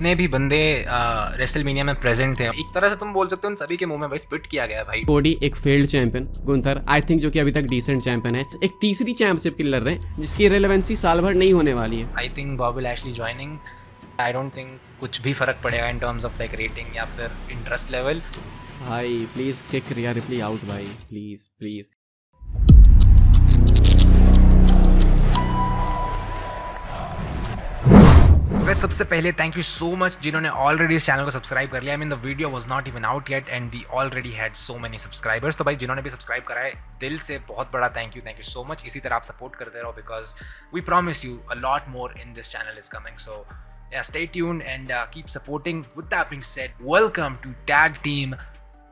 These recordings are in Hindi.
जितने भी बंदे रेसलमेनिया में प्रेजेंट थे, एक तरह से तुम बोल सकते हो उन सभी के मुंह में भाई स्पिट किया गया है भाई। कोडी एक failed champion, Gunther I think जो कि अभी तक डिसेंट चैंपियन है, एक तीसरी चैंपियनशिप की लड़ रहे हैं जिसकी रेलेवेंसी साल भर नहीं होने वाली है। I think Bobby Lashley joining, I don't think कुछ भी फर्क पड़ेगा in terms of like rating या फिर इंटरेस्ट लेवल। भाई please kick Rhea Ripley out भाई, प्लीज प्लीज। वैसे सबसे पहले थैंक यू सो मच जिन्होंने ऑलरेडी इस चैनल को सब्सक्राइब कर लिया। I mean the video was not even out yet and we already had so many subscribers. तो भाई जिन्होंने भी सब्सक्राइब करा है दिल से बहुत बड़ा थैंक यू सो मच। इसी तरह आप सपोर्ट करते रहो because we promise you a lot more in this channel is coming. So yeah, stay tuned and keep supporting. With that being said, welcome to Tag Team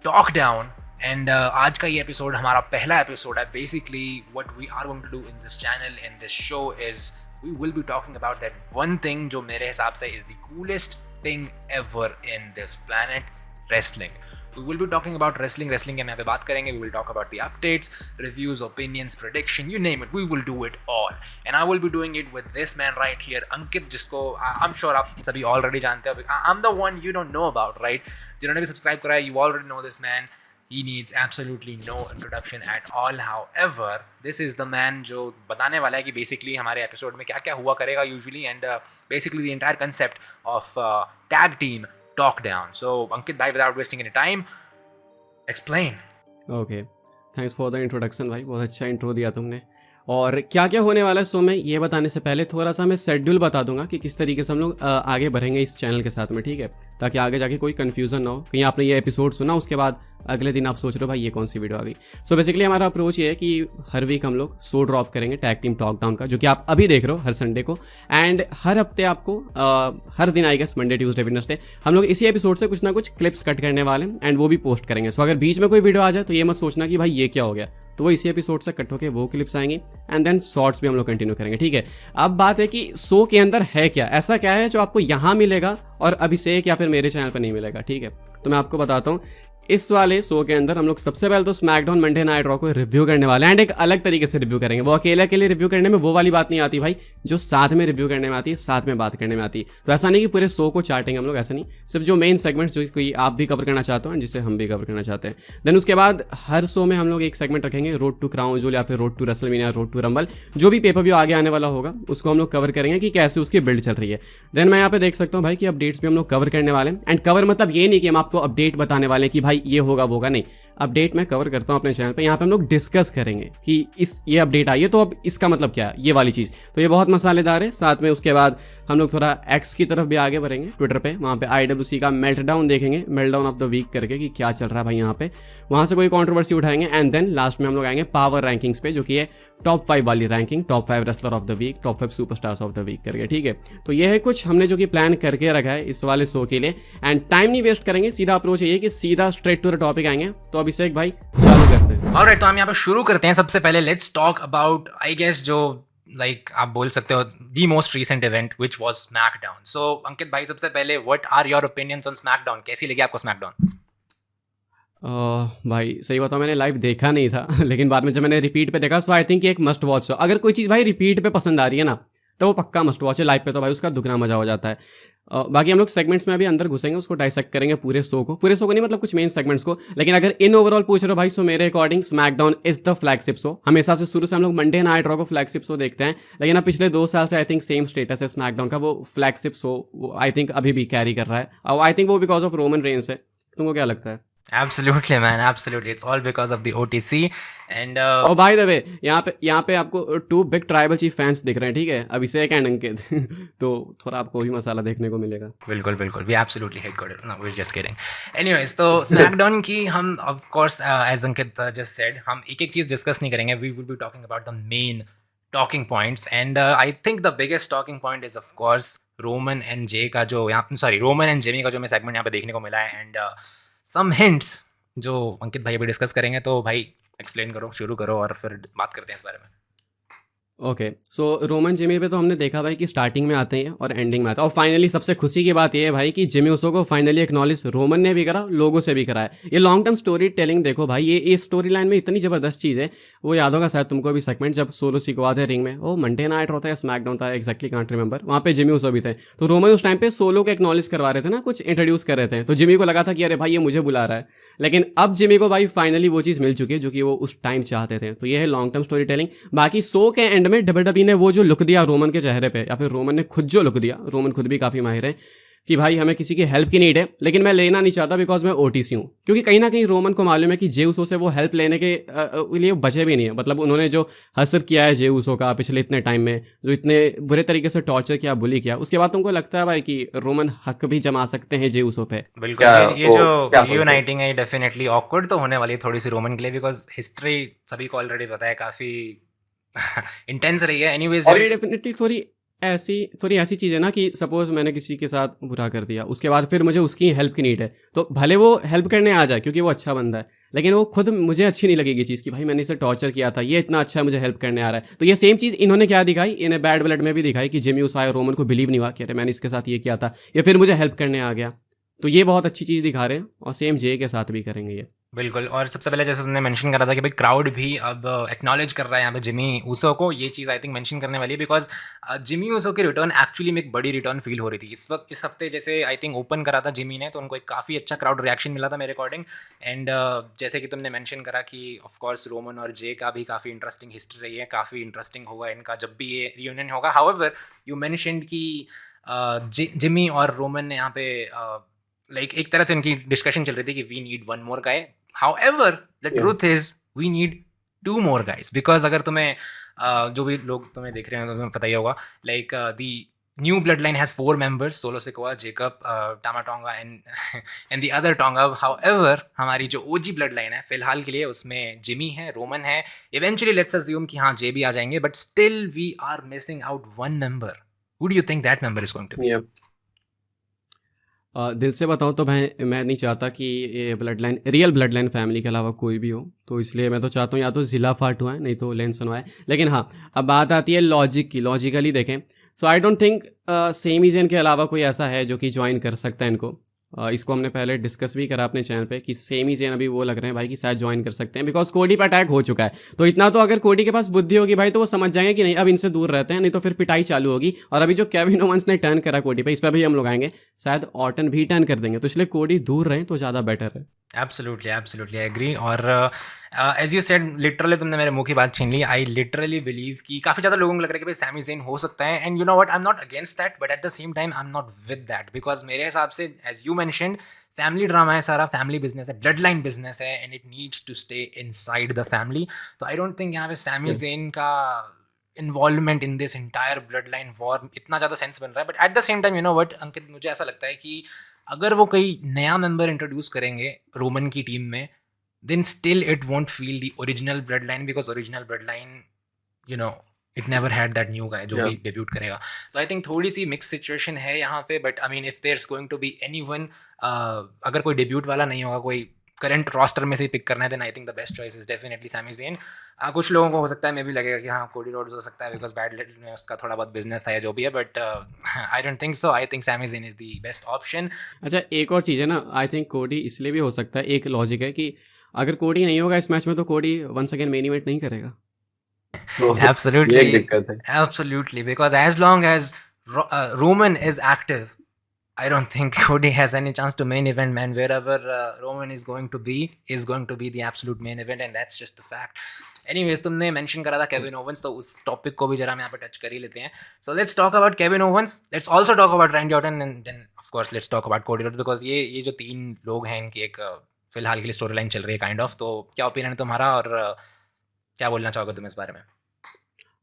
Talk Down. And आज का ये एपिसोड हमारा पहला एपिसोड है. Basically, what we are going to do in this channel, in this show is we will be talking about that one thing जो मेरे हिसाब से is the coolest thing ever in this planet, wrestling. We will be talking about wrestling के हम यहाँ पे बात करेंगे. We will talk about the updates, reviews, opinions, prediction, you name it. We will do it all. And I will be doing it with this man right here, Ankit, जिसको I'm sure आप सभी already जानते हो. I'm the one you don't know about, right? जिन्होंने भी सब्सक्राइब करा है, you already know this man. He needs absolutely no introduction at all. However, this is the man जो बताने वाला है कि basically हमारे एपिसोड में क्या क्या हुआ करेगा usually and basically the entire concept of tag team talk down. So Ankit bhai, without wasting any time, explain. Okay, thanks for the introduction भाई, बहुत अच्छा इंट्रो दिया तुमने। और क्या क्या होने वाला है सो मैं ये बताने से पहले थोड़ा सा मैं शेड्यूल बता दूंगा कि किस तरीके से हम लोग आगे बढ़ेंगे इस चैनल के साथ में, ठीक है, ताकि आगे जाके कोई कन्फ्यूजन ना हो। कहीं आपने ये एपिसोड सुना उसके बाद अगले दिन आप सोच रहे हो भाई ये कौन सी वीडियो आ गई। सो बेसिकली हमारा अप्रोच ये है कि हर वीक हम लोग शो ड्रॉप करेंगे टैग टीम टॉक डाउन का, जो कि आप अभी देख रहे हो हर संडे को। एंड हर हफ्ते आपको हर दिन I guess Monday Tuesday Wednesday हम लोग इसी एपिसोड से कुछ ना कुछ क्लिप्स कट करने वाले हैं एंड वो भी पोस्ट करेंगे। सो अगर बीच में कोई वीडियो आ जाए तो ये मत सोचना कि भाई ये क्या हो गया, तो वो इसी एपिसोड से कट होकर वो क्लिप्स आएंगी एंड देन शॉर्ट्स भी हम लोग कंटिन्यू करेंगे, ठीक है। अब बात है कि शो के अंदर है क्या, ऐसा क्या है जो आपको यहाँ मिलेगा और अभिषेक या फिर मेरे चैनल पर नहीं मिलेगा, ठीक है। तो मैं आपको बताता हूँ, इस वाले शो के अंदर हम लोग सबसे पहले तो स्मैकडाउन मंडे नाइट रॉ को रिव्यू करने वाले हैं एंड एक अलग तरीके से रिव्यू करेंगे। वो अकेले रिव्यू करने में वो वाली बात नहीं आती भाई, जो साथ में रिव्यू करने में आती है, साथ में बात करने में आती है। तो ऐसा नहीं कि पूरे शो को चाटेंगे हम लोग, ऐसा नहीं, सिर्फ जो मेन सेगमेंट्स जो कोई आप भी कवर करना चाहते हो एंड जिसे हम भी कवर करना चाहते हैं। देन उसके बाद हर शो में हम लोग एक सेगमेंट रखेंगे रोड टू क्राउन जूल या फिर road to WrestleMania, road to Rumble, जो भी पेपर व्यू आगे आने वाला होगा उसको हम लोग कवर करेंगे कि कैसे उसकी बिल्ड चल रही है। देन मैं यहाँ पे देख सकता हूँ भाई कि अपडेट्स भी हम लोग कवर करने वाले हैं। एंड कवर मतलब ये नहीं कि हम आपको अपडेट बताने वाले हैं कि भाई ये होगा वो होगा, नहीं, अपडेट मैं कवर करता हूं अपने चैनल पे। यहाँ पे हम लोग डिस्कस करेंगे कि ये अपडेट आई है तो अब इसका मतलब क्या है, ये वाली चीज़। तो ये बहुत मसालेदार है। साथ में उसके बाद हम लोग थोड़ा एक्स की तरफ भी आगे बढ़ेंगे, ट्विटर पे, वहाँ पे IWC का मेल्टडाउन देखेंगे, मेल्टडाउन ऑफ द वीक करके कि क्या चल रहा है भाई यहाँ पे, वहाँ से कोई कंट्रोवर्सी उठाएंगे। एंड देन लास्ट में हम लोग आएंगे पावर रैंकिंग्स पे, जो कि है टॉप 5 वाली ranking, top 5 wrestler of the week, top 5 superstars of the week करके, ठीक है। तो ये है कुछ हमने जो कि प्लान करके रखा है इस वाले शो के लिए। एंड टाइम नहीं वेस्ट करेंगे, सीधा अप्रोच ये है कि सीधा स्ट्रेट टू द टॉपिक आएंगे। तो अभिषेक भाई चालू करते हैं। ऑलराइट, तो हम यहाँ पे शुरू करते हैं। सबसे पहले let's talk about I guess जो लाइक आप बोल सकते हो the most recent event which was SmackDown. So Ankit भाई सबसे पहले what are your opinions on SmackDown, कैसी लगी आपको स्मैकडाउन? भाई सही बताओ, मैंने लाइव देखा नहीं था लेकिन बाद में जब मैंने रिपीट पे देखा सो आई थिंक एक मस्ट वॉच शो। अगर कोई चीज़ भाई रिपीट पे पसंद आ रही है ना तो वो पक्का मस्ट वॉच है। लाइव पे तो भाई उसका दुगना मजा हो जाता है। बाकी हम लोग सेगमेंट्स में अभी अंदर घुसेंगे, उसको डाइसेक्ट करेंगे पूरे शो को नहीं, मतलब कुछ मेन सेगमेंट्स को। लेकिन अगर इन ओवरऑल पूछ रहे हो भाई, सो मेरे according SmackDown is the flagship show. हमेशा से शुरू से हम लोग मंडे नाइट रॉ को फ्लैगशिप शो देखते हैं, लेकिन अब पिछले 2 साल से आई थिंक सेम स्टेटस है स्मैकडाउन का। वो फ्लैगशिप शो आई थिंक अभी भी कैरी कर रहा है और आई थिंक वो बिकॉज ऑफ रोमन रेंस है। तुमको क्या लगता है? Absolutely man, absolutely, it's all because of the OTC and और बाय द वे यहाँ पे आपको 2 बिग ट्राइबल चीफ फैंस दिख रहे हैं, ठीक है, अभिषेक एंड अंकित तो थोड़ा आपको भी मसाला देखने को मिलेगा। बिल्कुल we absolutely hate got it, no we are just kidding. Anyways, तो स्मैकडाउन की हम of course as Ankit just said, हम एक चीज़ डिस्कस नहीं करेंगे। We will be talking about the main talking points and I think the biggest talking point is of course Roman and Jey का जो रोमन एंड जेमी का जो हमें सेगमेंट यहाँ पे देखने को मिला है एंड सम हिंट्स जो अंकित भाई अभी डिस्कस करेंगे। तो भाई एक्सप्लेन करो, शुरू करो और फिर बात करते हैं इस बारे में। ओके, सो रोमन जिमी पे तो हमने देखा भाई कि स्टार्टिंग में आते हैं और एंडिंग में आते हैं, और फाइनली सबसे खुशी की बात ये है भाई कि जिमी उसो को फाइनली एक्नॉलेज रोमन ने भी करा, लोगों से भी करा है। ये लॉन्ग टर्म स्टोरी टेलिंग देखो भाई, ये स्टोरी लाइन में इतनी ज़बरदस्त चीज़ है। वो याद होगा शायद तुमको भी सेगमेंट जब सोलो सिकवा थे रिंग में, वो मंडे नाइट होता है स्मैकडाउन था, एक्जैक्टली कांट रिमेंबर, वहाँ पे जिमी उसो भी थे। तो रोमन उस टाइम पे सोलो को एक्नॉलेज करवा रहे थे ना, कुछ इंट्रोड्यूस कर रहे थे, तो जिमी को लगा था कि अरे भाई ये मुझे बुला रहा है, लेकिन अब जिमी को भाई फाइनली वो चीज़ मिल चुकी है जो कि वो उस टाइम चाहते थे। तो ये है लॉन्ग टर्म स्टोरी टेलिंग। बाकी शो के एंड में डब्ल्यूडब्ल्यूई ने वो जो लुक दिया रोमन के चेहरे पे, या फिर रोमन ने खुद जो लुक दिया, रोमन खुद भी काफ़ी माहिर है कि भाई हमें किसी की हेल्प की नीड है, लेकिन मैं लेना नहीं चाहता बिकॉज मैं ओटीसी हूँ। क्योंकि कहीं ना कहीं रोमन को मालूम है कि जे उसो से वो हेल्प लेने के लिए बचे भी नहीं है। मतलब उन्होंने जो हसर किया है जे उसो का पिछले इतने टाइम में, जो इतने बुरे तरीके से टॉर्चर किया, बुली किया, उसके बाद तुमको लगता है भाई कि रोमन हक भी जमा सकते हैं जे उसो पे? बिल्कुल, ये जो रीयूनाइटिंग है डेफिनेटली ऑकवर्ड तो होने वाली है थोड़ी सी रोमन के लिए, बिकॉज हिस्ट्री सभी को ऑलरेडी पता है काफ़ी इंटेंस रही है। एनीवेज, और ये डेफिनेटली थोड़ी ऐसी चीज़ है ना कि सपोज मैंने किसी के साथ बुरा कर दिया, उसके बाद फिर मुझे उसकी हेल्प की नीड है, तो भले वो हेल्प करने आ जाए क्योंकि वो अच्छा बंदा है, लेकिन वो खुद मुझे अच्छी नहीं लगेगी चीज़ कि भाई मैंने इसे टॉर्चर किया था, ये इतना अच्छा है, मुझे हेल्प करने आ रहा है। तो ये सेम चीज़ इन्होंने क्या दिखाई, इन्हें बैड ब्लड में भी दिखाई कि जिमी उस आया, रोमन को बिलीव नहीं हुआ कि अरे मैंने इसके साथ ये किया था, या फिर मुझे हेल्प करने आ गया। तो ये बहुत अच्छी चीज़ दिखा रहे हैं, और सेम जे के साथ भी करेंगे ये। बिल्कुल। और सबसे पहले जैसे तुमने मेंशन करा था कि भाई क्राउड भी अब एक्नॉलेज कर रहा है यहाँ पे जिमी ऊसो को, ये चीज़ आई थिंक मेंशन करने वाली है, बिकॉज जिमी ऊसो की रिटर्न एक्चुअली में एक बड़ी रिटर्न फील हो रही थी इस वक्त। इस हफ्ते जैसे आई थिंक ओपन करा था जिमी ने, तो उनको एक काफ़ी अच्छा क्राउड रिएक्शन मिला था मेरे अकॉर्डिंग। एंड जैसे कि तुमने मेंशन करा कि ऑफकोर्स रोमन और जे का भी काफ़ी इंटरेस्टिंग हिस्ट्री रही है, काफ़ी इंटरेस्टिंग होगा इनका जब भी ये रियूनियन होगा। हाउएवर यू मेंशनड कि जिमी और रोमन ने यहाँ पे लाइक एक तरह से इनकी डिस्कशन चल रही थी कि we need one more guy. However, the truth is we need two more guys, because अगर तुम्हें जो भी लोग तुम्हें देख रहे हैं तो तुम्हें पता ही होगा, like the new bloodline has 4 members: Solo Sikoa, Jacob, Tama Tonga and the other Tonga. However, हमारी जो OG bloodline है फिलहाल के लिए उसमें जिमी है, रोमन है, eventually let's assume कि हाँ जे भी आ जाएंगे, but still we are missing out one member. Who do you think that member is going to be? दिल से बताऊँ तो मैं नहीं चाहता कि ये blood line, real blood line family के अलावा कोई भी हो, तो इसलिए मैं तो चाहता हूँ या तो जिला फाट हुआ है, नहीं तो लेंसन हुआ है। लेकिन हाँ, अब बात आती है लॉजिक की, लॉजिकली देखें, सो आई डोंट थिंक सेमीजन के अलावा कोई ऐसा है जो कि ज्वाइन कर सकता है इनको। इसको हमने पहले डिस्कस भी करा अपने चैनल पे कि सेमीजन अभी वो लग रहे हैं भाई कि शायद ज्वाइन कर सकते हैं, बिकॉज कोडी पर अटैक हो चुका है। तो इतना तो अगर कोडी के पास बुद्धि होगी भाई तो वो समझ जाएंगे कि नहीं अब इनसे दूर रहते हैं, नहीं तो फिर पिटाई चालू होगी। और अभी जो केविन ओवंस ने टर्न करा कोडी पे, इस पर भी हम लोग आएंगे, शायद ऑर्टन भी टर्न कर देंगे, तो इसलिए कोडी दूर रहें तो ज़्यादा बेटर है। Absolutely absolutely I agree. और एज यू सेड, लिटरली तुमने मेरे मुंह की बात छीन ली। आई लिटरली बिलीव कि काफ़ी ज़्यादा लोगों को लग रहा है कि भाई सैमी ज़ेन हो सकता है, and you know what, I am not against that, but at the same time I am not with that, because मेरे हिसाब से as you mentioned family drama है, सारा फैमिली बिजनेस है, ब्लड लाइन बिजनेस है, and it needs to stay inside the family. तो आई डोंट थिंक यहाँ पे सैमी ज़ेन का involvement in this entire blood line war इतना ज़्यादा सेंस बन रहा है। But at the same time you know what Ankit, मुझे ऐसा लगता है कि अगर वो कोई नया मेंबर इंट्रोड्यूस करेंगे रोमन की टीम में, then still it won't feel the original bloodline, because original bloodline, you know, it never had that new guy जो भी डेब्यूट करेगा। तो आई थिंक थोड़ी सी मिक्स सिचुएशन है यहाँ पे, but I mean if there is going to be anyone, अगर कोई डेब्यूट वाला नहीं होगा, कोई करंट रोस्टर में से पिक करना है, then I think the best choice is definitely Sami Zayn. कुछ लोगों को हो सकता है मे भी लगेगा कि हाँ कोडी रोड्स हो सकता है, बिकॉज बैड लिटिल में उसका थोड़ा बहुत बिजनेस था या जो भी है, but I don't think so. I think Sami Zayn is the best option. अच्छा, एक और चीज़ है ना, आई थिंक कोडी इसलिए भी हो सकता है, एक लॉजिक है कि अगर कोडी नहीं होगा इस मैच में तो कोडी वंस अगेन मेन इवेंट नहीं करेगा। Absolutely, because as long as Roman is active, I don't think Cody has any chance to main event, man. Wherever Roman is going to be the absolute main event, and that's just the fact. Anyways, तुमने mention करा था Kevin Owens, तो उस topic को भी जरा हम यहाँ पे touch कर ही लेते हैं. So let's talk about Kevin Owens. Let's also talk about Randy Orton, and then of course let's talk about Cody Rhodes, because ये जो तीन लोग हैं इनकी एक फिलहाल के लिए स्टोरी लाइन चल रही है काइंड ऑफ। तो क्या ओपिनियन है तुम्हारा, और क्या बोलना चाहोगे तुम इस बारे में?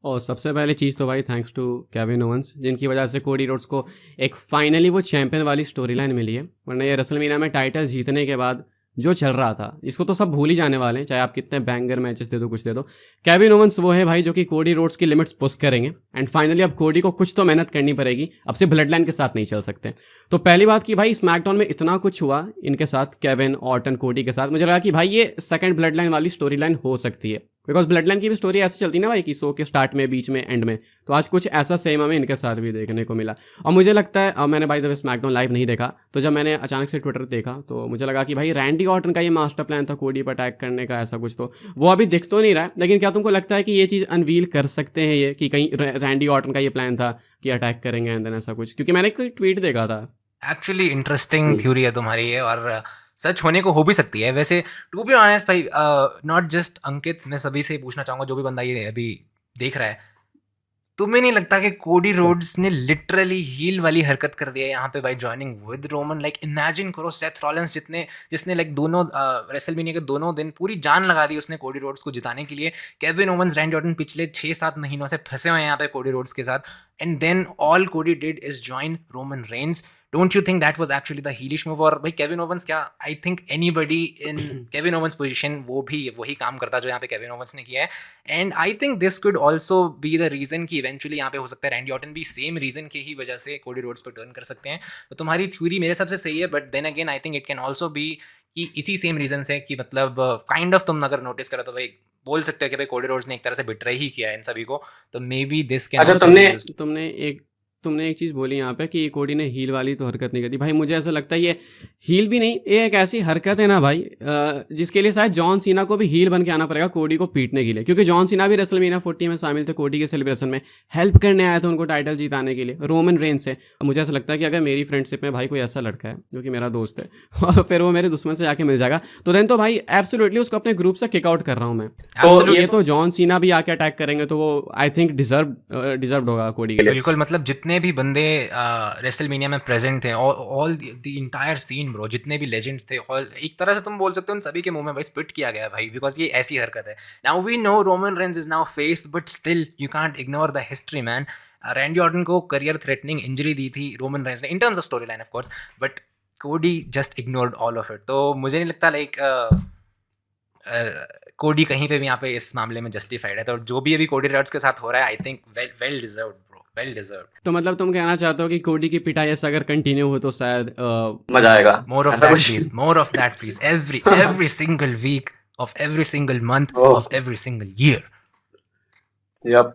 और सबसे पहली चीज़ तो भाई थैंक्स टू केविन ओवंस, जिनकी वजह से कोडी रोड्स को एक फाइनली वो चैंपियन वाली स्टोरी लाइन मिली है। वरना ये रेसलमेनिया में टाइटल जीतने के बाद जो चल रहा था, इसको तो सब भूल ही जाने वाले हैं, चाहे आप कितने बैंगर मैचेस दे दो, कुछ दे दो। केविन ओवंस वो है भाई जो कि कोडी रोड्स की लिमिट्स पुश करेंगे, एंड फाइनली अब कोडी को कुछ तो मेहनत करनी पड़ेगी, अब से ब्लड लाइन के साथ नहीं चल सकते। तो पहली बात कि भाई स्मैकडाउन में इतना कुछ हुआ इनके साथ, केविन, ऑर्टन, कोडी के साथ, मुझे लगा कि भाई ये सेकंड ब्लड लाइन वाली स्टोरी लाइन हो सकती है। बिकॉज ब्लड लाइन की भी स्टोरी ऐसे चलती ना भाई कि शो के स्टार्ट में, बीच में, एंड में, तो आज कुछ ऐसा सेम हमें इनके साथ भी देखने को मिला। और मुझे लगता है, मैंने by the way SmackDown live नहीं देखा, तो जब मैंने अचानक से ट्विटर देखा तो मुझे लगा कि भाई रैंडी ऑर्टन का ये मास्टर प्लान था कोडी पर अटैक करने का, ऐसा कुछ, तो वो अभी दिख तो नहीं रहा है, लेकिन क्या तुमको लगता है कि ये चीज़ अनवील कर सकते हैं ये, कि कहीं रैंडी ऑर्टन का ये प्लान था कि अटैक करेंगे एंड देन ऐसा कुछ? क्योंकि मैंने कोई ट्वीट देखा था। एक्चुअली इंटरेस्टिंग थ्योरी है तुम्हारी ये, और सच होने को हो भी सकती है वैसे। टू बी ऑनेस्ट भाई, नॉट जस्ट अंकित, मैं सभी से पूछना चाहूँगा जो भी बंदा ये अभी देख रहा है, तुम्हें नहीं लगता कि कोडी रोड्स ने लिटरली हील वाली हरकत कर दिया है यहाँ पे bye joining with Roman? Like imagine करो, सेथ रॉलिंस जिसने लाइक दोनों रेसलमेनिया के दोनों दिन पूरी जान लगा दी उसने कोडी रोड्स को जिताने के लिए। केविन ओवंस, रैंडी ऑर्टन पिछले 6-7 महीनों से फंसे हुए हैं यहाँ पे कोडी रोड्स के साथ, and then all Cody did is join Roman Reigns. Don't you think that was actually the heelish move? और भाई केविन ओवंस क्या, I think anybody in Kevin Owens position वो भी वही काम करता जो यहाँ पे केविन ओवंस ने किया है। And I think this could also be the reason कि इवेंचुअली यहाँ पे हो सकता है रैंडी ऑर्टन भी सेम रीजन की ही वजह से कोडी रोड्स पर टर्न कर सकते हैं। तो तुम्हारी थ्योरी मेरे हिसाब से सही है, but then again I think it can also be कि इसी सेम रीजन से, कि मतलब काइंड ऑफ तुम अगर नोटिस करो तो भाई बोल सकते हो कि भाई कोडी रोड्स ने एक तरह से बिट्रे ही किया है इन सभी को, तो मे बी दिस कैन। अच्छा, तुमने एक चीज़ बोली यहाँ पे कि कोडी ने हील वाली तो हरकत नहीं करती। भाई मुझे ऐसा लगता है ये हील भी नहीं, ये एक ऐसी हरकत है ना भाई, जिसके लिए शायद जॉन सीना को भी हील बन के आना पड़ेगा कोडी को पीटने के लिए, क्योंकि जॉन सीना भी रेसलमेनिया 40 में शामिल थे, कोडी के सेलिब्रेशन में हेल्प करने आया था उनको टाइटल जीताने के लिए रोमन रेंस से। मुझे ऐसा लगता है कि अगर मेरी फ्रेंडशिप में भाई कोई ऐसा लड़का है जो कि मेरा दोस्त है और फिर वो मेरे दुश्मन से जाके मिल जाएगा, तो देन तो भाई एब्सोल्युटली उसको अपने ग्रुप से किक आउट कर रहा हूँ मैं। तो ये तो जॉन सीना भी आके अटैक करेंगे तो वो आई थिंक डिजर्व होगा कोडी के लिए। बिल्कुल, मतलब जितने भी बंदे रेसलमेनिया में प्रेजेंट थे, all the entire scene bro, जितने भी लेजेंड्स थे, ऑल एक तरह से तुम बोल सकते हो उन सभी के मुंह में भाई स्पिट किया गया भाई, बिकॉज ये ऐसी हरकत है। Now we know Roman Reigns is now face, but still you can't ignore the history man. Randy Orton को करियर थ्रेटनिंग इंजरी दी थी रोमन रेंस ने in terms of story line of course, but Cody just ignored all of it. तो मुझे नहीं लगता लाइक कोडी कहीं पे भी यहाँ पे इस मामले में जस्टिफाइड है। तो जो भी अभी कोडी रोड्स के साथ हो रहा है, I think well deserved bro, well deserved. तो मतलब तुम कहना चाहते हो कि कोडी की पिटाई ऐसा अगर कंटिन्यू हो तो शायद मजा आएगा। More of that, please. More of that, please. Every single week of every single month of every single year. Yep.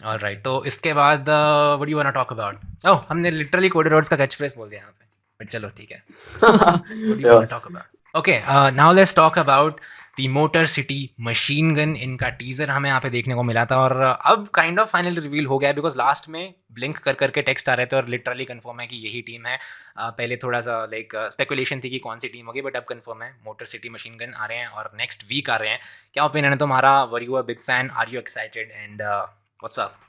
All right. तो इसके बाद what do you wanna talk about? Oh, हमने literally कोडी रोड्स का कैच फ्रेज बोल दिया यहाँ पे, but चलो ठीक है। What do you wanna talk about? Okay, now let's talk about the motor city machine gun. इनका टीजर हमें यहाँ पे देखने को मिला था, और अब काइंड ऑफ फाइनल रिवील हो गया है, बिकॉज लास्ट में ब्लिंक कर करके टेक्स्ट आ रहे थे और लिटरली कंफर्म है कि यही टीम है। पहले थोड़ा सा लाइक स्पेकुलेशन थी कि कौन सी टीम होगी, बट अब कंफर्म है मोटर सिटी मशीन गन आ रहे हैं और नेक्स्ट वीक आ रहे हैं। क्या ओपिनियन है तुम्हारा? Were you a big fan? Are you excited? And what's up?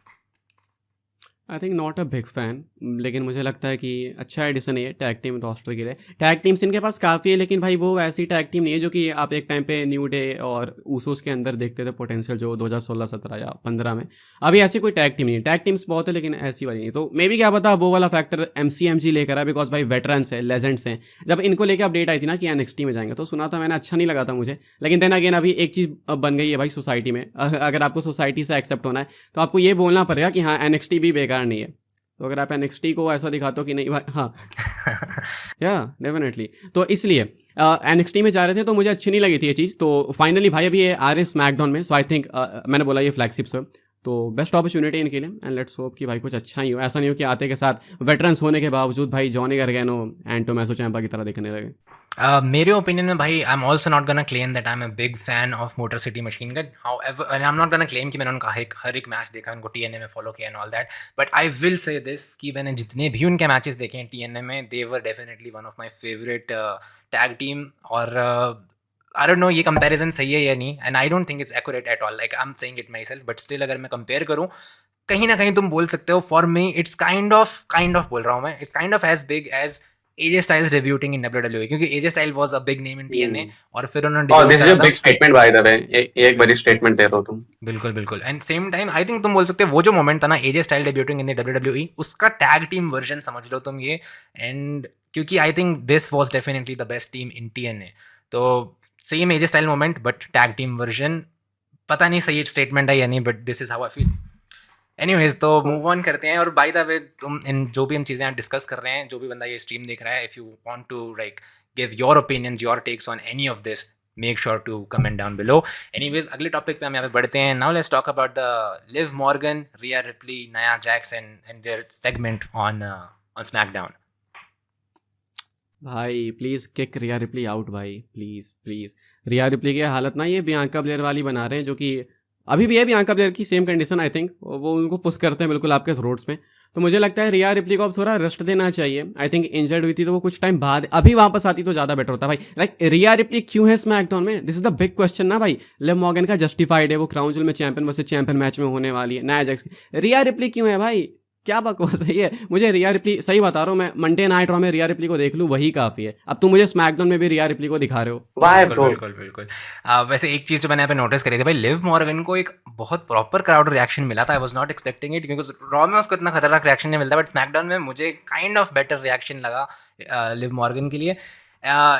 I think not a big fan, लेकिन मुझे लगता है कि अच्छा एडिशन है ये टैग टीम रोस्टर के लिए। टैग टीम्स इनके पास काफ़ी है, लेकिन भाई वो ऐसी टैग टीम नहीं है जो कि आप एक टाइम पे न्यू डे और ऊसोस के अंदर देखते थे पोटेंशियल, जो 2016, 17 या 15 में। अभी ऐसी कोई टैग टीम नहीं है। टैग टीम्स बहुत है लेकिन ऐसी वाली नहीं। तो मे बी क्या पता वो वाला फैक्टर MCMG लेकर है, बिकॉज भाई वेटरन्स है, लेजेंड्स हैं। जब इनको लेकर अपडेट आई थी ना कि NXT में जाएंगे, तो सुना था मैंने, अच्छा नहीं लगा था मुझे। लेकिन देन अगेन अभी एक चीज़ बन गई है भाई सोसाइटी में, अगर आपको सोसाइटी से एक्सेप्ट होना है तो आपको ये बोलना पड़ेगा कि हाँ NXT भी बेकार नहीं है। तो अगर आप NXT को ऐसा दिखाते हो कि नहीं भाई, हाँ या डेफिनेटली, तो इसलिए NXT में जा रहे थे तो मुझे अच्छी नहीं लगी थी ये चीज़। तो फाइनली भाई अभी ये आ रहे स्मैकडाउन में, सो आई थिंक मैंने बोला ये फ्लैगशिप से, तो बेस्ट अपॉर्चुनिटी इनके लिए, एंड लेट्स होप कि भाई कुछ अच्छा ही हो। ऐसा नहीं हो कि आते के साथ वेटरन्स होने के बावजूद भाई जॉनी गार्गानो एंड टोमासो चैम्पा की तरह दिखने लगे। मेरे ओपिनियन में भाई, I am also not gonna claim that I am a big fan of motor city machine gun. However, I am not gonna claim कि मैंने उनका हर एक मैच देखा, उनको TNA में फॉलो किया and all that, but I will say this कि मैंने जितने भी उनके मैचेस देखे हैं TNA में, they were definitely one of my favourite tag team. और आई डोंट नो ये कंपैरिजन सही है या नहीं, and I don't think it's accurate at all, like I am saying it myself, but still अगर मैं कंपेयर करूँ, कहीं ना कहीं तुम बोल सकते हो, for me it's kind of बोल रहा हूँ मैं, it's kind of as big as AJ Styles debuting in WWE, क्योंकि AJ Styles was a big name in TNA, और फिर उन्होंने this is a big statement by the way, ये एक बड़ी स्टेटमेंट दे रहे हो तुम। बिल्कुल बिल्कुल, and same time I think तुम बोल सकते हो वो जो मोमेंट था ना AJ Styles debuting in the WWE, उसका टैग टीम वर्जन समझ लो तुम ये। एंड क्योंकि आई think this was definitely the best team in TNA, तो same AJ Styles moment but tag team version. पता नहीं सही स्टेटमेंट है या नहीं, but this is how I feel. Anyways, तो मूव ऑन करते हैं। और बाय द वे, तुम इन जो भी हम चीज़ें डिस्कस कर रहे हैं, जो भी बंदा ये स्ट्रीम देख रहा है, if you want to like give your opinions, your takes on any of this, make sure to comment down below. Anyways अगले टॉपिक पे हम यहाँ पे बढ़ते हैं। Now let's talk about the Liv Morgan, Rhea Ripley, Nia Jax and their segment on SmackDown. भाई please kick Rhea Ripley out भाई, प्लीज़ प्लीज़। रिया रिप्ली की हालत ना ये बियांका ब्लेयर वाली बना रहे हैं, जो कि अभी भी है बियांका ब्लेयर की सेम कंडीशन आई थिंक, वो उनको पुश करते हैं बिल्कुल आपके थ्रोट्स में। तो मुझे लगता है रिया रिप्ली को अब थोड़ा रेस्ट देना चाहिए। आई थिंक इंजर्ड हुई थी तो वो कुछ टाइम बाद अभी वापस आती तो ज़्यादा बेटर होता भाई। लाइक रिया रिप्ली क्यों है स्मैकडाउन में, this is the big question ना भाई। लिव मॉर्गन का जस्टिफाइड है, वो क्राउन ज्वेल में चैंपियन वर्सेस चैंपियन मैच में होने वाली है, नाया जैक्स। रिया रिप्ली क्यों है भाई, क्या बकवास है ये। मुझे रिया रिप्ली, सही बता रहा हूँ मैं, मंडे नाइट रॉ में रिया रिप्ली को देख लूँ वही काफ़ी है। अब तुम मुझे स्मैकडाउन में भी रिया रिप्ली को दिखा रहे हो। वाई बिल्कुल ब्रो? बिल्कुल बिल्कुल। वैसे एक चीज़ जो मैंने यहाँ पे नोटिस करी थी भाई, लिव मॉर्गन को एक बहुत प्रॉपर क्राउड रिएक्शन मिला था। I was not expecting it, क्योंकि रॉ में उसको इतना खतरनाक रिएक्शन नहीं मिलता, बट स्मैकडाउन में मुझे काइंड ऑफ बेटर रिएक्शन लगा लिव मॉर्गन के लिए।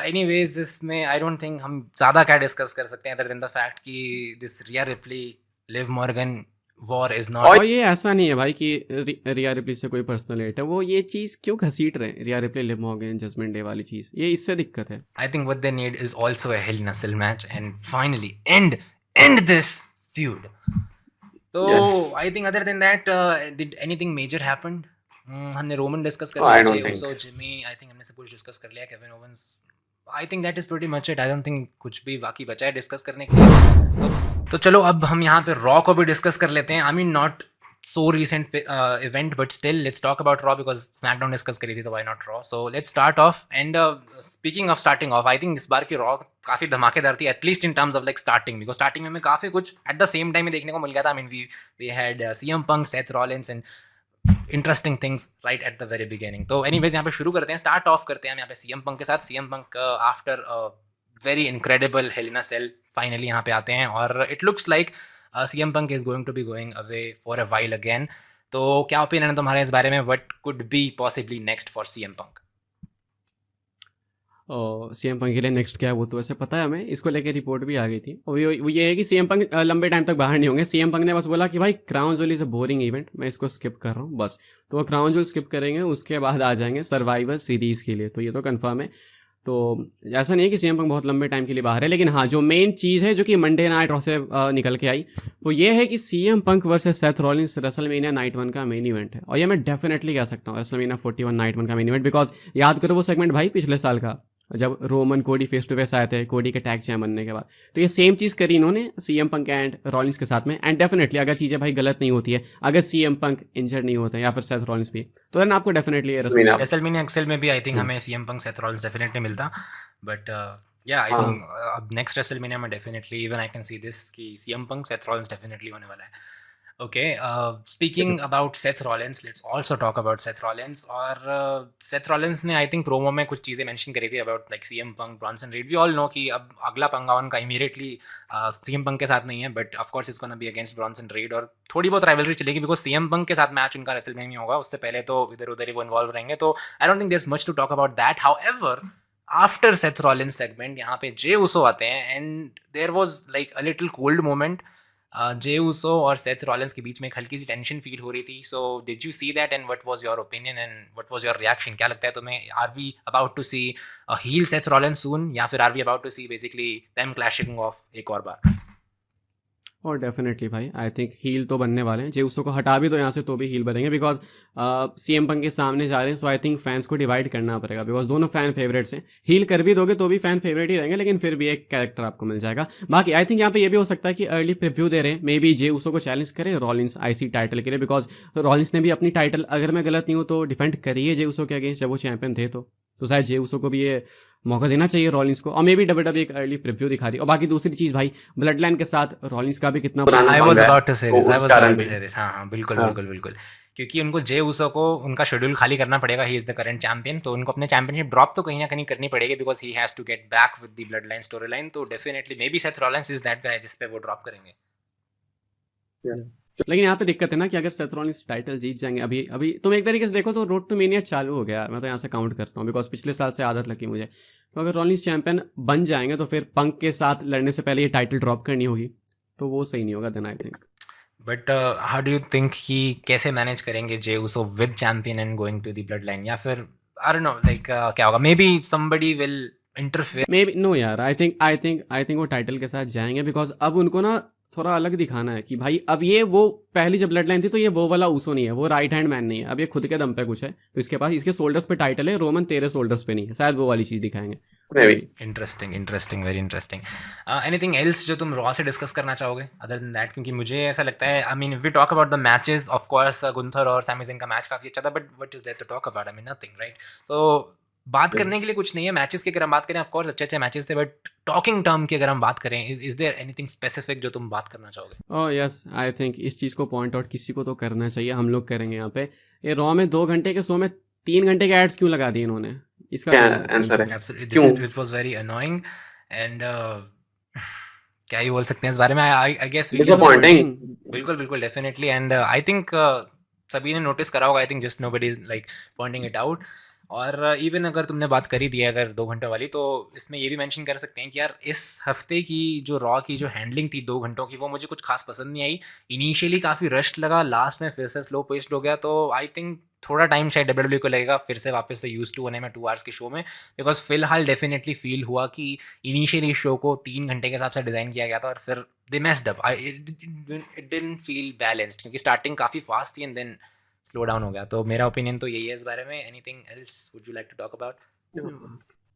एनीवेज इसमें आई डोंट थिंक हम ज़्यादा क्या डिस्कस कर सकते हैं अदर देन द फैक्ट कि this Riya Ripley Liv Morgan war is not. और ये ऐसा नहीं है भाई कि रिया रिप्ली से कोई पर्सनल हेट है, वो ये चीज़ क्यों घसीट रहे हैं Rhea Ripley Liv Morgan judgment day वाली चीज़, ये इससे दिक्कत है। I think what they need is also a Hell in a Cell match and finally end this feud. So Yes. I think other than that, did anything major happen? हमने रोमन डिस्कस कर No, I लिया, don't J think. Uso, Jimmy, I think हमने सब कुछ डिस्कस कर लिया, Kevin Owens. I think that is pretty much it. I don't think कुछ भी बाकी बचा है डिस्कस करने के लिए। तो चलो अब हम यहाँ पे रॉ को भी डिस्कस कर लेते हैं। I mean not so recent event, but still let's talk about Raw because SmackDown discuss करी थी, तो why not Raw? So let's start off. And speaking of starting off, I think इस बार की Raw काफ़ी धमाकेदार थी, at least in terms of like starting, because starting में हमें काफ़ी कुछ at the same time ही देखने को मिल गया था। I mean we had CM Punk, Seth Rollins and interesting things right at the very beginning. तो anyways यहाँ पे शुरू करते हैं, start off करते हैं हम यहाँ पे CM Punk के साथ। CM Punk after a very incredible Hell in a Cell finally यहाँ पे आते हैं, और it looks like CM Punk is going to be going away for a while again. तो क्या ओपिनियन है तुम्हारे इस बारे में? What could be possibly next for CM Punk? और CM Punk के लिए नेक्स्ट क्या है वो तो वैसे पता है हमें, इसको लेके रिपोर्ट भी आ गई थी। और वो ये है कि CM Punk लंबे टाइम तक बाहर नहीं होंगे। CM Punk ने बस बोला कि भाई crown jewel is a boring event, मैं इसको स्किप कर रहा हूँ बस। तो वो क्राउन ज्वेल स्किप करेंगे, उसके बाद आ जाएंगे सर्वाइवर सीरीज़ के लिए, तो ये तो कंफर्म है। तो ऐसा नहीं है कि CM Punk बहुत लंबे टाइम के लिए बाहर है, लेकिन हाँ जो मेन चीज़ है जो कि मंडे नाइट रॉ से निकल के आई, वो ये है कि CM Punk versus Seth Rollins WrestleMania night 1 का मेन इवेंट है। और ये मैं डेफिनेटली कह सकता हूँ रेसलमेनिया 41 नाइट 1 का मेन इवेंट, बिकॉज याद करो वो सेगमेंट भाई पिछले साल का, जब रोमन कोडी फेस टू फेस आए थे कोडी के टैग चैम्प बनने के बाद। तो ये सेम चीज़ करी इन्होंने CM Punk एंड रॉलिंस के साथ में। एंड डेफिनेटली अगर चीज़ें भाई गलत नहीं होती है, अगर CM Punk इंजर्ड नहीं होते हैं या फिर सेथ रॉलिंस भी, तो देन आपको डेफिनेटली WrestleMania XL में भी आई थिंक हमें CM Punk, Seth Rollins definitely मिलता, बट या आई थिंक अब नेक्स्ट WrestleMania में definitely even I can see this कि CM Punk, Seth Rollins definitely होने वाला है। Okay, speaking about Seth Rollins, let's also talk about Seth Rollins. और Seth Rollins ने आई थिंक प्रोमो में कुछ चीज़ें मेंशन करी थी about like CM Punk, Bronson Reed. We all know कि अब अगला पंगा उनका इमीडिएटली CM Punk के साथ नहीं है, but of course it's gonna be against Bronson Reed, और थोड़ी बहुत राइवलरी चलेगी बिकॉज CM Punk के साथ मैच उनका WrestleMania होगा, उससे पहले तो इधर उधर ही वो इन्वॉल्व रहेंगे। तो I don't think there is much to talk about that. However after Seth Rollins segment यहाँ पे जे उसो आते हैं, and there was like a little cold moment. Jey Uso और सेथ रॉलिंस के बीच में एक हल्की सी टेंशन फील हो रही थी। So did you see that and what was your opinion and what was your reaction? क्या लगता है तुम्हें? Are we about to see heel Seth Rollins soon, या फिर are we about to see basically them clashing off एक और बार? और डेफिनेटली भाई आई थिंक हील तो बनने वाले हैं। जे उसो को हटा भी दो यहाँ से तो भी हील बनेंगे, बिकॉज CM Punk के सामने जा रहे हैं। सो आई थिंक फैंस को डिवाइड करना पड़ेगा, बिकॉज दोनों फैन फेवरेट्स हैं। हील कर भी दोगे तो भी फैन फेवरेट ही रहेंगे, लेकिन फिर भी एक कैरेक्टर आपको मिल जाएगा। बाकी आई थिंक यहाँ पे ये भी हो सकता है कि अर्ली प्रीव्यू दे रहे हैं, मे बी जे उसो को चैलेंज करे रॉलिंस IC टाइटल के लिए, बिकॉज रॉलिंस ने भी अपनी टाइटल, अगर मैं गलत नहीं हूँ तो डिफेंड करी है जे उसो के अगेंस्ट जब वो चैंपियन थे। तो शायद जे उसो को भी ये मौका देना चाहिए रॉलिंस को, और मे बी WWE एक अर्ली प्रीव्यू दिखा दी। और बाकी दूसरी चीज़ भाई, ब्लड लाइन के साथ रॉलिंस का भी कितना आई वाज अबाउट टू से दिस, उस कारण भी। हाँ बिल्कुल बिल्कुल बिल्कुल, क्योंकि उनको जे उसो को उनका शेड्यूल खाली करना पड़ेगा। He is the current champion, तो उनको अपने चैंपियनशिप ड्रॉप तो कहीं ना कहीं करनी पड़ेगी, because he has to get back with the bloodline story line. तो definitely maybe Seth Rollins is that guy जिस पे वो ड्रॉप करेंगे। लेकिन यहाँ पे दिक्कत है ना कि अगर सेथ रॉलिंस टाइटल जीत जाएंगे, अभी तुम एक तरीके से देखो तो रोड टू मेनिया चालू हो गया। मैं तो यहाँ से काउंट करता हूँ, बिकॉज पिछले साल से आदत लगी मुझे। तो अगर रॉलिंस चैंपियन बन जाएंगे तो फिर पंक के साथ लड़ने से पहले ये टाइटल ड्रॉप करनी होगी, तो वो सही नहीं होगा then I think. But how do you think कि कैसे मैनेज करेंगे Jey Uso with champion and going to the bloodline? या फिर आई डोंट नो लाइक क्या होगा? Maybe somebody will interfere. Maybe no यार, आई थिंक वो टाइटल के साथ जाएंगे बिकॉज अब उनको ना थोड़ा अलग दिखाना है कि भाई अब ये वो पहली जब ब्लड लाइन थी तो ये वो वाला ऊसो नहीं है, वो राइट हैंड मैन नहीं है, अब ये खुद के दम पे कुछ है, तो इसके पास इसके शोल्डर्स पे टाइटल है, रोमन तेरे शोल्डर्स पे नहीं है, शायद वो वाली चीज दिखाएंगे। May be. Interesting, very interesting. Anything else जो तुम रॉ से डिस्कस करना चाहोगे अदर देन दैट? क्योंकि मुझे ऐसा लगता है, I mean if we talk about the matches, of course Gunther और सैमी ज़िंग का मैच काफी अच्छा था, but what is there to talk about? I mean nothing, right? तो बात करने के लिए कुछ नहीं है मैचेस की। अगर हम बात करें, ऑफ कोर्स अच्छे मैचेस थे, बट टॉकिंग टर्म की अगर हम बात करें, इज देयर एनीथिंग स्पेसिफिक जो तुम बात करना चाहोगे? ओह यस, आई थिंक इस चीज़ को पॉइंट आउट किसी को तो करना चाहिए, हम लोग करेंगे यहाँ पे। ये रॉ में 2 घंटे के शो में 3 घंटे के एड्स क्यों लगा दिए इन्होंने? इसका क्या क्या आंसर है? Absolutely, क्यों? it was very annoying and क्या ही बोल सकते हैं इस बारे में? I guess we can- Disappointing. बिल्कुल डेफिनेटली। एंड आई थिंक सभी ने नोटिस करा होगा, I think just nobody is like Poynting it out. और इवन अगर तुमने बात करी दी है अगर 2 घंटे वाली, तो इसमें ये भी मेंशन कर सकते हैं कि यार इस हफ्ते की जो रॉ की जो हैंडलिंग थी 2 घंटों की, वो मुझे कुछ खास पसंद नहीं आई। इनिशियली काफ़ी रश्ड लगा, लास्ट में फिर से स्लो पेस्ड हो गया, तो आई थिंक थोड़ा टाइम शायद डब्ल्यूडब्ल्यू को लगेगा फिर से वापस से यूज टू होने में 2 आवर्स के शो में। बिकॉज फिलहाल डेफिनेटली फील हुआ कि इनिशियली शो को 3 घंटे के हिसाब से डिज़ाइन किया गया था और फिर they messed up. It didn't feel balanced, क्योंकि स्टार्टिंग काफ़ी फास्ट थी एंड देन स्लो डाउन हो गया। तो मेरा ओपिनियन तो यही है इस बारे में। Anything else would you like to talk about?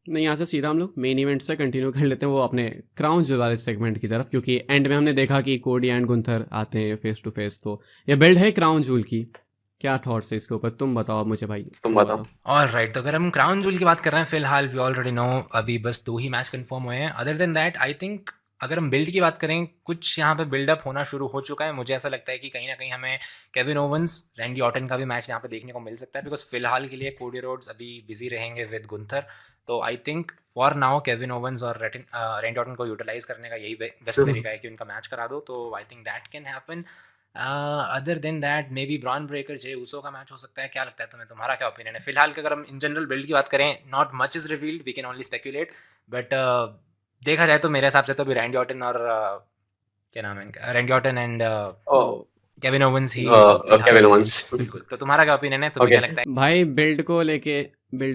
नहीं, यहाँ से सीधा हम लोग मेन इवेंट से कंटिन्यू कर लेते हैं, वो अपने क्राउन ज्वेल वाले सेगमेंट की तरफ, क्योंकि एंड में हमने देखा कि कोडी एंड गुंथर आते हैं फेस टू फेस, तो ये बिल्ड है क्राउन ज्वेल की। क्या थॉट्स है इसके ऊपर, तुम बताओ मुझे भाई। तुम बताओ। ऑलराइट, तो अगर हम क्राउन जूल की बात कर रहे हैं फिलहाल, वी ऑलरेडी नो अभी बस 2 ही मैच कंफर्म हुए हैं। Other than that I think अगर हम बिल्ड की बात करें, कुछ यहाँ पे बिल्डअप होना शुरू हो चुका है। मुझे ऐसा लगता है कि कहीं ना कहीं हमें केविन ओवंस, रैंडी ऑर्टन का भी मैच यहाँ पे देखने को मिल सकता है, बिकॉज फिलहाल के लिए कोडी रोड्स अभी बिजी रहेंगे विद गुंथर। तो I think for now Kevin Owens और रैंडी ऑर्टन को यूटिलाइज करने का यही बेस्ट तरीका है कि उनका मैच करा दो। तो I think that can happen. Other than that may be Bron Breakker Jey Uso का मैच हो सकता है। क्या लगता है तुम्हें, तुम्हारा क्या ओपिनियन है फिलहाल के? अगर हम इन जनरल बिल्ड की बात करें, not much is revealed, we can only speculate, but देखा जाए तो मेरे हिसाब से तो अभी रैंडी ऑर्टन और क्या नाम है इनका, Randy Orton and Kevin Owens ही केविन ओवंस। बिल्कुल। तो तुम्हारा क्या ओपिनियन है, तुम्हें क्या लगता है? भाई बिल्ड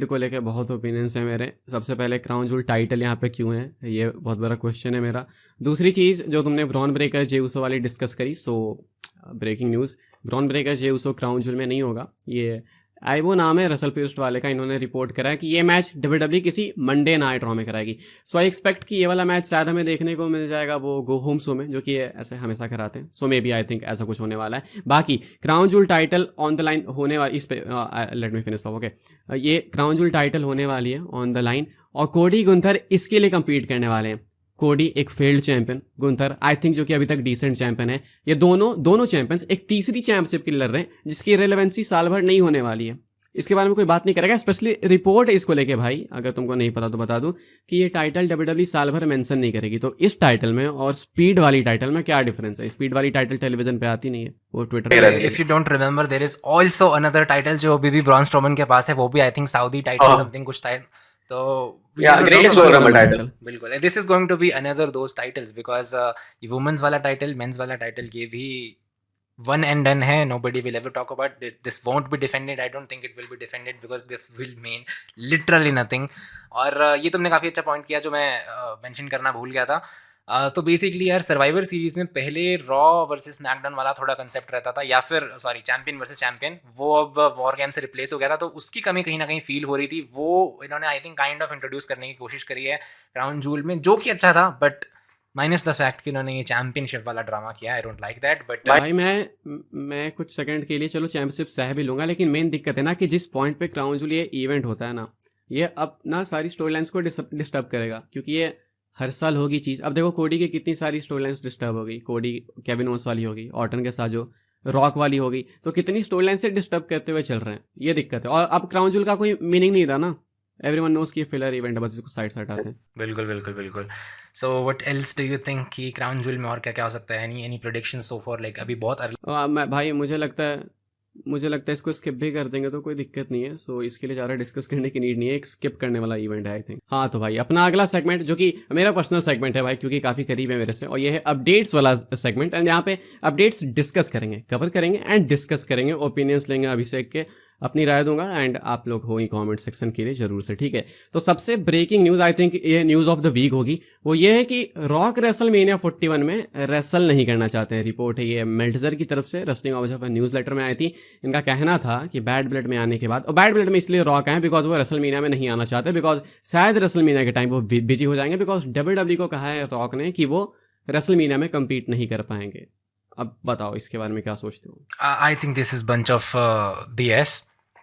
को लेके बहुत ओपिनियंस है मेरे। सबसे पहले क्राउन जूल टाइटल यहाँ पे क्यों है, ये बहुत बड़ा क्वेश्चन है मेरा। दूसरी चीज़ जो तुमने ब्रॉन ब्रेकर जे ऊसो वाली डिस्कस करी, सो breaking news, Bron Breakker Jey Uso crown joule में नहीं होगा। ये आईबो नाम है रसल पीस्ट वाले का, इन्होंने रिपोर्ट करा है कि ये मैच डब्ल्यूडब्ल्यू किसी मंडे नाइट रॉ में कराएगी। सो आई एक्सपेक्ट कि ये वाला मैच शायद हमें देखने को मिल जाएगा वो गो होम शो में, जो कि ये ऐसे हमेशा कराते हैं। सो मे बी आई थिंक ऐसा कुछ होने वाला है। बाकी crown joule title on the line होने वाली, इस पे लेट मी फिनिश ओके, ये क्राउन जूल टाइटल होने वाली है ऑन द लाइन, और कोडी गुंथर इसके लिए कम्पीट करने वाले हैं। कोडी एक failed champion, Gunther I think जो कि अभी तक डिसेंट चैंपियन है। ये दोनों चैंपियंस एक तीसरी चैंपियनशिप के लिए लड़ रहे हैं, जिसकी रेलेवेंसी साल भर नहीं होने वाली है। इसके बारे में कोई बात नहीं करेगा, स्पेशली रिपोर्ट है इसको लेके भाई, अगर तुमको नहीं पता तो बता दूं कि ये टाइटल डब्ल्यूडब्ल्यू साल भर मेंशन नहीं करेगी। तो इस टाइटल में और स्पीड वाली टाइटल में क्या डिफरेंस है? स्पीड वाली टाइटल टेलीविजन पे आती नहीं है, वो ट्विटर पे। If you don't remember, there is also another title जो अभी भी ब्रॉन स्ट्रोमन के पास है, वो भी I think Saudi title something कुछ टाइटल। तो ग्रेटेस्ट रोयल रंबल टाइटल, बिल्कुल this is going to be another those titles, because ये वुमेन्स वाला टाइटल, मेंस वाला टाइटल, ये भी one and done है. Nobody will ever talk about it. This won't be defended. I don't think it will be defended because this will mean literally nothing. और ये तुमने काफ़ी अच्छा पॉइंट किया जो मैं मेंशन करना भूल गया था। तो बेसिकली यार सर्वाइवर सीरीज में पहले रॉ वर्सेस स्मैकडाउन वाला थोड़ा कंसेप्ट रहता था, या फिर सॉरी चैंपियन वर्सेस चैंपियन, वो अब वॉर गेम से रिप्लेस हो गया था। तो उसकी कमी कहीं ना कहीं फील हो रही थी। वो इन्होंने I think kind of introduce करने की कोशिश करी है क्राउन जूल में, जो कि अच्छा था, बट माइनस द फैक्ट कि उन्होंने ये चैंपियनशिप वाला ड्रामा किया। I don't like that. But भाई मैं कुछ सेकंड के लिए चलो चैंपियनशिप सह भी लूंगा, लेकिन मेन दिक्कत है ना कि जिस पॉइंट पे क्राउन जूल ये इवेंट होता है ना, ये अब ना सारी स्टोरी लाइन्स को डिस्टर्ब करेगा, क्योंकि ये हर साल होगी चीज़। अब देखो कोडी की कितनी सारी स्टोरी लाइन्स डिस्टर्ब हो गई, कोडी केविन ओवंस वाली होगी, ऑर्टन के साथ जो रॉक वाली होगी, तो कितनी स्टोरी लाइन से डिस्टर्ब करते हुए चल रहे हैं, ये दिक्कत है। और अब क्राउन जूल का कोई मीनिंग नहीं रहा ना, एवरीवन नोस कि ये फिलर इवेंट है, बस इसको साइड से हटाते हैं। बिल्कुल। So what else do you think कि क्राउन जूल में और क्या क्या हो सकता है? Any prediction so for? Like अभी बहुत मैं भाई मुझे लगता है इसको स्किप भी कर देंगे तो कोई दिक्कत नहीं है। सो इसके लिए ज़्यादा डिस्कस करने की नीड नहीं है, एक स्किप करने वाला इवेंट है आई थिंक। हाँ तो भाई अपना अगला सेगमेंट, जो कि मेरा पर्सनल सेगमेंट है भाई, क्योंकि काफ़ी करीब है मेरे से, और ये है अपडेट्स वाला सेगमेंट। एंड यहाँ पे अपडेट्स डिस्कस करेंगे, कवर करेंगे एंड डिस्कस करेंगे, ओपिनियंस लेंगे अभिषेक के, अपनी राय दूंगा एंड आप लोग हो ही कमेंट सेक्शन के लिए जरूर से, ठीक है। तो सबसे ब्रेकिंग न्यूज़, आई थिंक ये न्यूज़ ऑफ द वीक होगी, वो ये है कि रॉक रेसलमेनिया 41 में रेसल नहीं करना चाहते हैं। रिपोर्ट है ये मेल्टजर की तरफ से, रेसलिंग ऑब्जर्वर न्यूज़ लेटर में आई थी। इनका कहना था कि बैड ब्लड में आने के बाद, और बैड ब्लड में इसलिए रॉक आए बिकॉज वो रेसलमेनिया में नहीं आना चाहते, बिकॉज शायद रेसलमेनिया के टाइम वो बिजी हो जाएंगे, बिकॉज WWE को कहा है रॉक ने कि वो रेसलमेनिया में कम्पीट नहीं कर पाएंगे। अब बताओ इसके बारे में क्या सोचते हो? I think this is bunch of BS.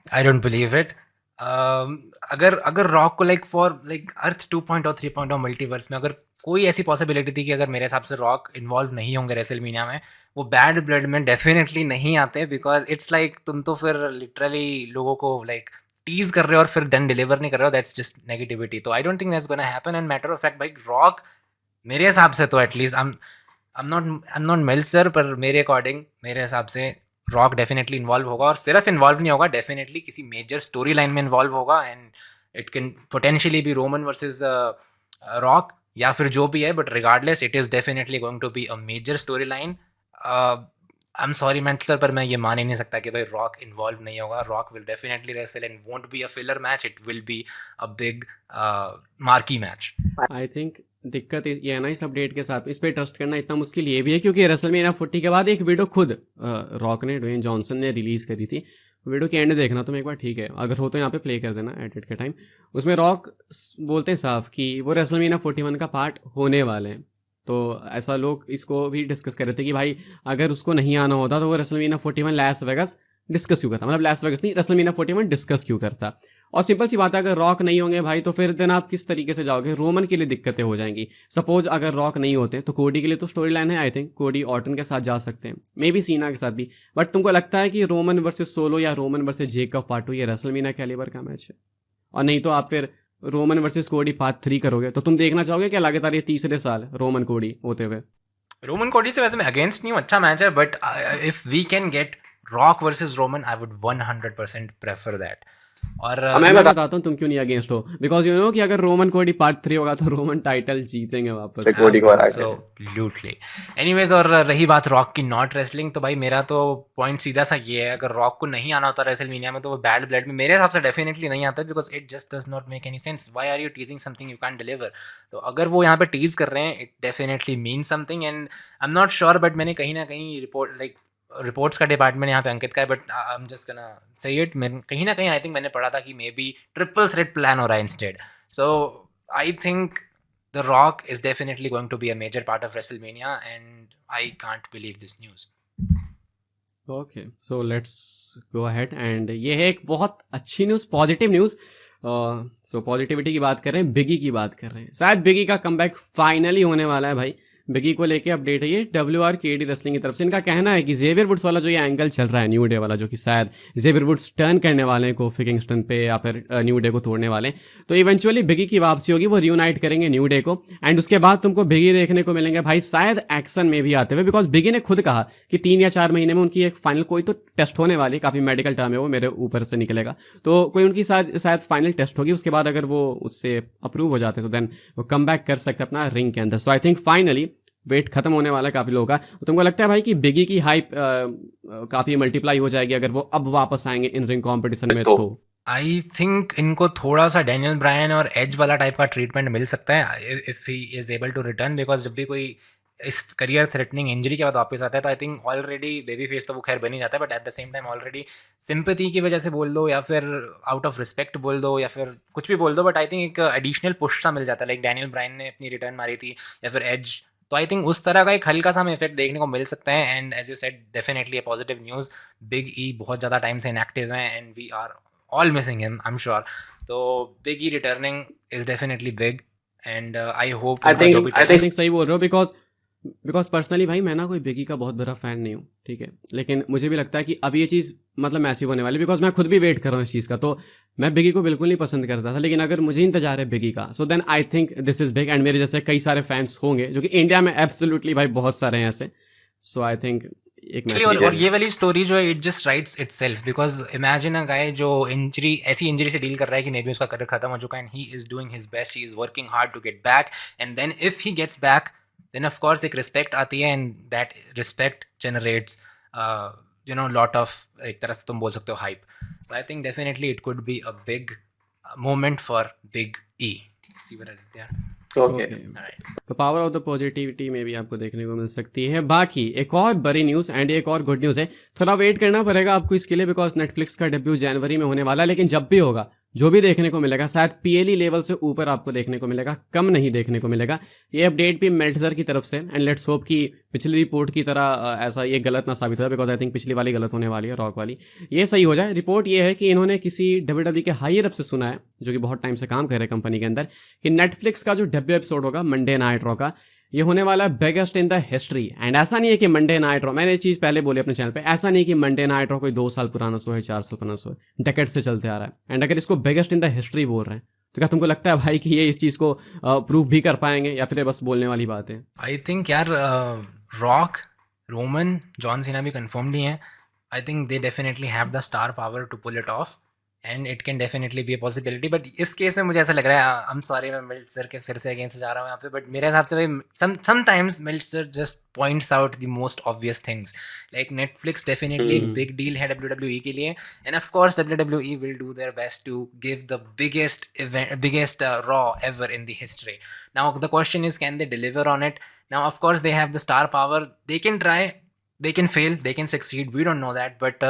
I don't believe it. अगर रॉक को फॉर अर्थ 2.0 3.0 मल्टीवर्स में अगर कोई ऐसी पॉसिबिलिटी थी कि अगर मेरे हिसाब से रॉक इन्वॉल्व नहीं होंगे रेसलमेनिया में, वो बैड ब्लड में डेफिनेटली नहीं आते, बिकॉज इट्स तुम तो फिर लिटरली लोगों को टीज कर रहे हो और फिर देन डिलीवर नहीं कर रहे हो, दैट्स जस्ट नेगेटिविटी। तो I don't think that's gonna happen. And matter of fact भाई रॉक मेरे हिसाब से तो at least I am not Meltzer, पर मेरे अकॉर्डिंग मेरे हिसाब से रॉक डेफिनेटली इन्वॉल्व होगा, और सिर्फ इन्वॉल्व नहीं होगा, डेफिनेटली किसी मेजर स्टोरी लाइन में इन्वॉल्व होगा। And it can potentially be Roman versus Rock या फिर जो भी है, but regardless it is definitely going to be a major story line. I am sorry Meltzer, पर मैं ये मान ही नहीं सकता कि भाई रॉक इन्वॉल्व नहीं होगा। Rock will definitely wrestle and won't be a filler match, it will be a big marquee match. I think दिक्कत ये है ना इस अपडेट के साथ, इस पे ट्रस्ट करना इतना मुश्किल ये भी है क्योंकि रेसलमेनिया 40 के बाद एक वीडियो खुद रॉक ने, ड्वेन जॉनसन ने रिलीज़ करी थी। वीडियो के एंड देखना तुम एक बार, ठीक है, अगर हो तो यहाँ पे प्ले कर देना एडिट के टाइम। उसमें रॉक बोलते हैं साफ कि वो रेसलमेनिया 41 का पार्ट होने वाले हैं। तो ऐसा लोग इसको भी डिस्कस कर रहे थे कि भाई अगर उसको नहीं आना होता तो वो रेसलमेनिया 41 लास वेगास डिस्कस क्यों करता, मतलब लास वेगास नहीं, रेसलमेनिया 41 डिस्कस क्यों करता। और सिंपल सी बात है, अगर रॉक नहीं होंगे भाई तो फिर दिन आप किस तरीके से जाओगे? रोमन के लिए दिक्कतें हो जाएंगी। सपोज अगर रॉक नहीं होते तो कोडी के लिए तो स्टोरी लाइन है, आई थिंक कोडी ऑर्टन के साथ जा सकते हैं, मे बी सीना के साथ भी। बट तुमको लगता है कि रोमन वर्सेस सोलो या रोमन वर्सेस जेकब पार्ट 2 ये रेसलमेनिया कैलिबर का मैच है? और नहीं तो आप फिर रोमन वर्सेस कोडी पार्ट 3 करोगे, तो तुम देखना चाहोगे क्या लगातार ये तीसरे साल रोमन कोडी होते हुए? रोमन कोडी से वैसे मैं अगेंस्ट नहीं हूँ, अच्छा मैच है, but if we can get Rock versus Roman I would 100% prefer that. और मैं बताता हूँ तुम क्यों नहीं अगेंस्ट हो, बिकॉज यू नो कि अगर रोमन कोडी पार्ट 3 होगा तो रोमन टाइटल जीतेंगे वापस। एब्सोल्युटली। एनीवेज, और रही बात रॉक की नॉट रेसलिंग, तो भाई मेरा तो पॉइंट सीधा सा ये है, अगर रॉक को नहीं आना होता रेसलमेनिया में तो वो बैड ब्लड में मेरे हिसाब से डेफिनेटली नहीं आता, because it just does not make any sense. Why are you teasing something you can deliver? तो अगर वो यहाँ पे टीज कर रहे हैं, it definitely mean something. And I am not sure, but मैंने कहीं ना कहीं रिपोर्ट्स का डिपार्टमेंट यहाँ पे अंकित का है, but I am just gonna say it, मैं कहीं ना कहीं आई थिंक मैंने पढ़ा था कि maybe triple threat plan हो रहा है instead. So I think the Rock is definitely going to be a major part of WrestleMania and I can't believe this news. Okay, so let's go ahead and ये है एक बहुत अच्छी news, positive news. So positivity की बात कर रहे हैं, बिगी की बात कर रहे हैं। शायद बिगी का कमबैक फाइनली होने वाला है भाई। बिगी को लेके अपडेट है ये WRKD रेसलिंग की तरफ से। इनका कहना है कि जेवियर वुड्स वाला जो ये एंगल चल रहा है न्यू डे वाला, जो कि शायद जेवियर वुड्स टर्न करने वाले हैं कोफी किंगस्टन पे या फिर न्यू डे को तोड़ने वाले हैं, तो इवेंचुअली बिगी की वापसी होगी, वो रियूनाइट करेंगे न्यू डे को। एंड उसके बाद तुमको बिगी देखने को मिलेंगे भाई शायद एक्शन में भी आते हुए, बिकॉज बिगी ने खुद कहा कि 3 या 4 महीने में उनकी एक फाइनल कोई तो टेस्ट होने वाली, काफी मेडिकल टर्म है वो, मेरे ऊपर से निकलेगा, तो कोई उनकी शायद फाइनल टेस्ट होगी। उसके बाद अगर वो उससे अप्रूव हो जाते तो देन वो कम बैक कर सकते अपना रिंग के अंदर। सो आई थिंक फाइनली वेट खत्म होने वाला है काफी लोगों का। तो तुमको लगता है भाई कि बिगी की हाइप काफी मल्टीप्लाई हो जाएगी अगर वो अब वापस आएंगे इन रिंग कंपटीशन में? तो आई थिंक इनको थोड़ा सा डैनियल ब्रायन और एज वाला टाइप का ट्रीटमेंट मिल सकता है if he is able to return, because जब भी कोई इस करियर थ्रेटनिंग इंजरी के बाद वापस आता है तो I think already baby face तो वो खैर बन ही जाता है, but at the same time already sympathy की वजह से बोल दो या फिर आउट ऑफ रिस्पेक्ट बोल दो या फिर कुछ भी बोल दो, बट आई थिंक एक एडिशनल पुश सा मिल जाता है। लाइक डैनियल ब्रायन ने अपनी रिटर्न मारी थी या फिर एज, तो आई थिंक उस तरह का एक हल्का सा हमें इफेक्ट देखने को मिल सकता है। And as you said definitely a positive news, Big E बहुत ज़्यादा टाइम से इनएक्टिव हैं and we are all missing him, I am sure. तो Big E returning is definitely big and I hope I think सही बोल रहे हो, बिकॉज पर्सनली भाई मैं ना कोई बिगी का बहुत बड़ा फैन नहीं हूँ, ठीक है, लेकिन मुझे भी लगता है कि अब ये चीज़ मतलब मैसिव होने वाली, बिकॉज मैं खुद भी वेट कर रहा हूँ इस चीज़ का। तो मैं बिगी को बिल्कुल नहीं पसंद करता था, लेकिन अगर मुझे इंतजार है बिगी का, so then I think this is big. And मेरे जैसे कई सारे फैंस होंगे जो कि इंडिया में एब्सोल्युटली भाई बहुत सारे हैं ऐसे। सो आई थिंक एक और ये वाली स्टोरी जो है it just writes itself, because imagine a guy जो ऐसी इंजरी से डील कर रहा है कि मे बी उसका करियर खत्म हो चुका है and he is doing his best, he is working hard to get back, and then if he gets back then of course एक रिस्पेक्ट आती है and that respect generates you know lot of एक तरह से तुम बोल सकते हो hype. So I think definitely it could be a big moment for Big E. See what I did there? Okay Alright. तो पावर ऑफ द पॉजिटिविटी में भी आपको देखने को मिल सकती है। बाकी एक और बड़ी न्यूज़ एंड एक और गुड न्यूज़ है, थोड़ा वेट करना पड़ेगा आपको इसके लिए बिकॉज नेटफ्लिक्स का डेब्यू जनवरी में होने वाला है, लेकिन जब भी होगा जो भी देखने को मिलेगा शायद पीएलई लेवल से ऊपर आपको देखने को मिलेगा, कम नहीं देखने को मिलेगा। ये अपडेट भी मेल्टजर की तरफ से एंड लेट्स होप कि पिछली रिपोर्ट की तरह ऐसा ये गलत ना साबित हो बिकॉज आई थिंक पिछली वाली गलत होने वाली है, रॉक वाली, ये सही हो जाए। रिपोर्ट ये है कि इन्होंने किसी डब्ल्यूडब्ल्यू के हायर अप से सुना है जो कि बहुत टाइम से काम कर रहे हैं कंपनी के अंदर, कि नेटफ्लिक्स का जो डेब्यू एपिसोड होगा मंडे नाइट रॉ का, ये होने वाला है biggest in the history. And ऐसा नहीं है कि मंडे नाइट रॉ, मैंने ये चीज़ पहले बोली अपने चैनल पे, ऐसा नहीं कि मंडे नाइट रॉ कोई 2 साल पुराना शो है, 4 साल पुराना शो है, डेकेड से चलते आ रहा है। एंड अगर इसको बिगेस्ट इन द हिस्ट्री बोल रहे हैं तो क्या तुमको लगता है भाई कि ये इस चीज़ को प्रूव भी कर पाएंगे या फिर ये बस बोलने वाली बात है? आई थिंक यार रॉक, रोमन, जॉन सीना भी कंफर्म नहीं है. I think they definitely have the star power to pull it off and it can definitely be a possibility. But इस केस में मुझे ऐसा लग रहा है, आई एम सॉरी मैं मिल्ट्जर के फिर से अगेंस्ट जा रहा हूँ यहाँ पे, बट मेरे हिसाब से भाई sometimes Meltzer just points out the most obvious things. Like Netflix definitely एक बिग डील है WWE के लिए, and of course WWE will do their best to give the biggest Raw ever in the history. Now the question is, can they deliver on it? Now of course they have the star power, they can try, they can fail, they can succeed, we don't know that, but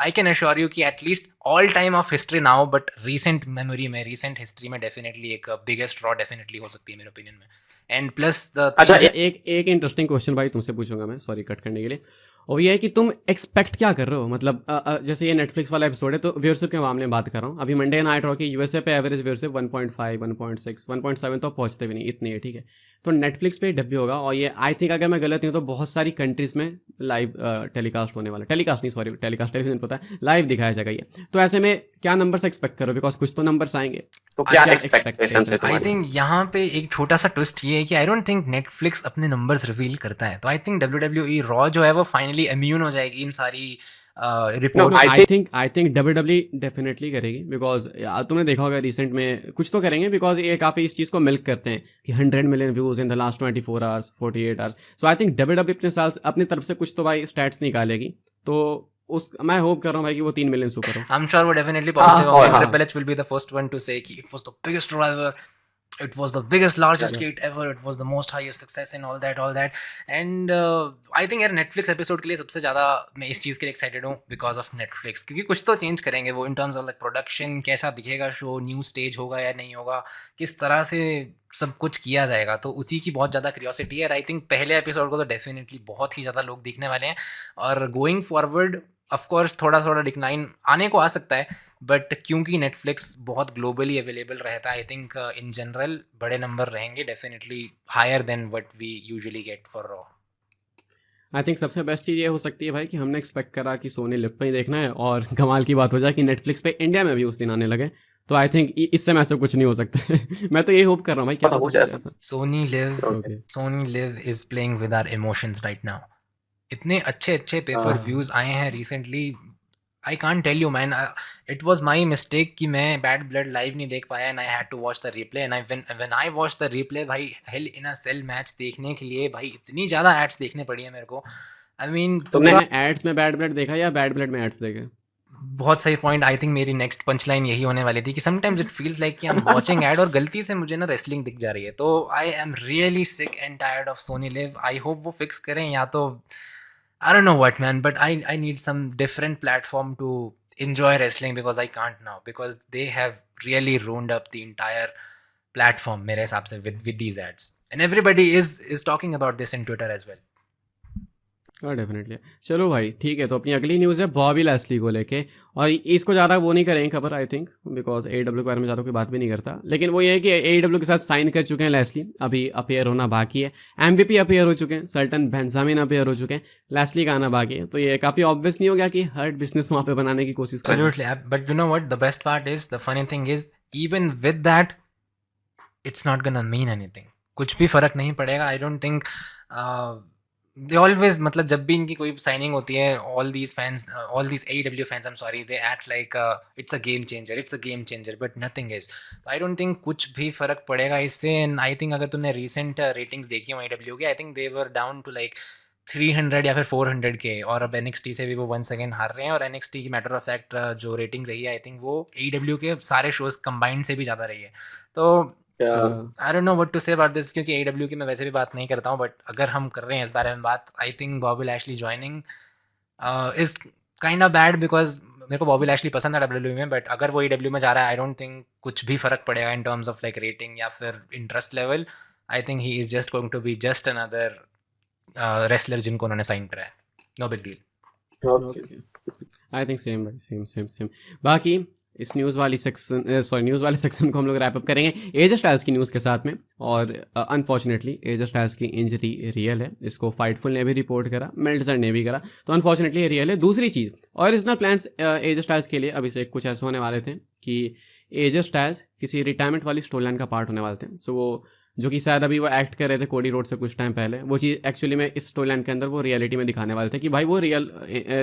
I can assure you कि at least all time of history now, but recent memory में, recent history में definitely एक biggest Raw definitely हो सकती है मेरे opinion में. And plus the अच्छा एक इंटरेस्टिंग क्वेश्चन भाई तुमसे पूछूंगा मैं, सॉरी कट करने के लिए, और ये है कि तुम एक्सपेक्ट क्या कर रहे हो? मतलब जैसे ये नेटफ्लिक्स वाला एपिसोड है तो व्यूअरशिप के मामले में बात कर रहा हूँ। अभी मंडे नाइट रॉ की यूएसए पे एवरेज व्यूअरशिप 1.5, 1.6, 1.7 तो पहुंचते भी नहीं, इतनी है, ठीक है। तो नेटफ्लिक्स पे डेब्यू होगा और ये आई थिंक अगर मैं गलत नहीं हूँ तो बहुत सारी कंट्रीज में लाइव टेलीकास्ट होने वाला, टेलीकास्ट नहीं सॉरी, टेलीकास्ट टेलीविजन पता है, लाइव दिखाया जाएगा ये। तो ऐसे में क्या नंबर्स एक्सपेक्ट करो, बिकॉज कुछ तो नंबर्स आएंगे, तो क्या क्या एक्सपेक्टेशंस है आई तुम्हारी? थिंक यहाँ पे एक छोटा सा ट्विस्ट ये है कि आई डोंट थिंक नेटफ्लिक्स अपने नंबर्स रिवील करता है, तो आई थिंक WWE रॉ जो है वो फाइनली इम्यून हो जाएगी इन सारी report. I I think WWE definitely करेगी बिकॉज तुमने देखा होगा रिसेंट में कुछ तो करेंगे बिकॉज ये काफी इस चीज को मिल्क करते हैं कि 100 million views in the last 24 hours, 48 hours. So I think WWE अपने साल अपनी तरफ से कुछ तो भाई स्टैट्स निकालेगी, तो उस मैं होप कर रहा हूँ भाई कि वो 3 मिलियन सुपर हो। I'm sure वो definitely positive और होंगे. हाँ. Triple H will be the first one to say कि it was the biggest Raw ever, it was the biggest largest gate ever, it was the most highest success and all that. And I think यार Netflix episode के लिए सबसे ज़्यादा मैं इस चीज़ के लिए excited हूँ because of Netflix, क्योंकि कुछ तो change करेंगे वो in terms of like production, कैसा दिखेगा शो, न्यू स्टेज होगा या नहीं होगा, किस तरह से सब कुछ किया जाएगा, तो उसी की बहुत ज़्यादा क्यूरियोसिटी है. आई थिंक पहले एपिसोड को तो डेफिनेटली बहुत ही ज़्यादा लोग देखने वाले हैं, और गोइंग फॉरवर्ड ऑफ कोर्स थोड़ा थोड़ा डिक्लाइन आने को आ सकता है, बट क्योंकि नेटफ्लिक्स बहुत ग्लोबली अवेलेबल रहता है, आई थिंक इन जनरल बड़े नंबर रहेंगे, definitely higher than what we usually get for Raw. I think सबसे बेस्ट चीज़ ये हो सकती है भाई कि हमने एक्सपेक्ट करा कि सोनी लिव पे ही देखना है और कमाल की बात हो जाए कि नेटफ्लिक्स पे इंडिया में भी उस दिन आने लगे, तो आई थिंक इससे मैं सब कुछ नहीं हो सकता मैं तो ये होप कर रहा हूँ भाई, क्या पता हो पता कुछ जाए ऐसा। Sony LIV Okay. Is playing with our emotions right now. इतने अच्छे पेपर व्यूज आए हैं recently, I can't tell you man. It was my mistake कि मैं बैड ब्लड लाइव नहीं देख पाया, and I had to watch the replay, and when I watch the replay भाई, hell in a cell match देखने के लिए भाई इतनी ज़्यादा एड्स देखने पड़ी है मेरे को. आई मीन तुमने एड्स में बैड ब्लड देखा या बैड ब्लड में एड्स देखे? बहुत सही पॉइंट. आई थिंक मेरी नेक्स्ट पंच लाइन यही होने वाली थी कि समटाइम्स इट फील्स लाइक कि आई एम वाचिंग एड और गलती से मुझे ना रेसलिंग दिख जा रही है, तो I am really sick and tired of Soni live. I hope वो फिक्स करें, या तो I don't know what man, but I need some different platform to enjoy wrestling, because I can't now, because they have really ruined up the entire platform मेरे हिसाब से with these ads, and everybody is talking about this in Twitter as well. हाँ डेफिनेटली. चलो भाई ठीक है, तो अपनी अगली न्यूज़ है बॉबी लैस्ली को लेके, और इसको ज़्यादा वो नहीं करेंगे खबर आई थिंक, बिकॉज AEW के बारे में ज़्यादा कोई बात भी नहीं करता, लेकिन वो ये है कि AEW के साथ साइन कर चुके हैं लैस्ली, अभी अपेयर होना बाकी है. MVP अपेयर हो चुके हैं, सर्टन बेंजामिन अपेयर हो चुके हैं, लैस्ली का आना बाकी है, तो ये काफ़ी ऑब्वियस नहीं हो गया कि हर्ट बिजनेस वहाँ पे बनाने की कोशिश कर रहे हैं. Absolutely, but you know what? The best part is, the funny thing is, even with that, it's not gonna mean anything. कुछ भी फर्क नहीं पड़ेगा. I don't think they always, मतलब जब भी इनकी कोई साइनिंग होती है, all these AEW fans, I'm sorry, they act like it's a game changer, but nothing is. So I don't think कुछ भी फर्क पड़ेगा इससे. And I think अगर तुमने recent ratings देखी हो AEW की, I think they were down to like 300 या फिर 400 के, और अब NXT से भी वो वंस अगेन हार रहे हैं। और NXT की मैटर ऑफ फैक्ट जो रेटिंग रही है आई थिंक वो AEW के सारे शोज कंबाइंड से भी ज़्यादा रही है। तो I don't know what to say about this, क्योंकि AEW की मैं वैसे भी बात नहीं करता हूँ, बट अगर हम कर रहे हैं इस बारे में बात, आई think Bobby Lashley joining is kind of bad, because मेरे को बॉबी लैशली पसंद है WWE में, बट अगर वो AEW में जा रहा है आई डोंट थिंक कुछ भी फर्क पड़ेगा in terms of like rating या फिर interest level. I think he is just going to be just another wrestler जिनको उन्होंने साइन करा है। No big deal. I think same भाई, सेम सेम सेम। बाकी इस न्यूज़ वाली सेक्शन को हम लोग रैप अप करेंगे एजे स्टाइल्स की न्यूज़ के साथ में। और अनफॉर्चुनेटली एजे स्टाइल्स की इंजरी रियल है, इसको फाइटफुल ने भी रिपोर्ट करा, मेल्टजर ने भी करा, तो अनफॉर्चुनेटली रियल है। दूसरी चीज़, ओरिजिनल प्लान्स एजे स्टाइल्स के लिए अभी से कुछ ऐसे होने वाले थे कि एजे स्टाइल्स किसी रिटायरमेंट वाली स्टोरी लाइन का पार्ट होने वाले थे। सो वो जो कि शायद अभी वो एक्ट कर रहे थे कोडी रोड से कुछ टाइम पहले, वो चीज़ एक्चुअली में इस स्टोरी लाइन के अंदर वो रियलिटी में दिखाने वाले थे कि भाई वो रियल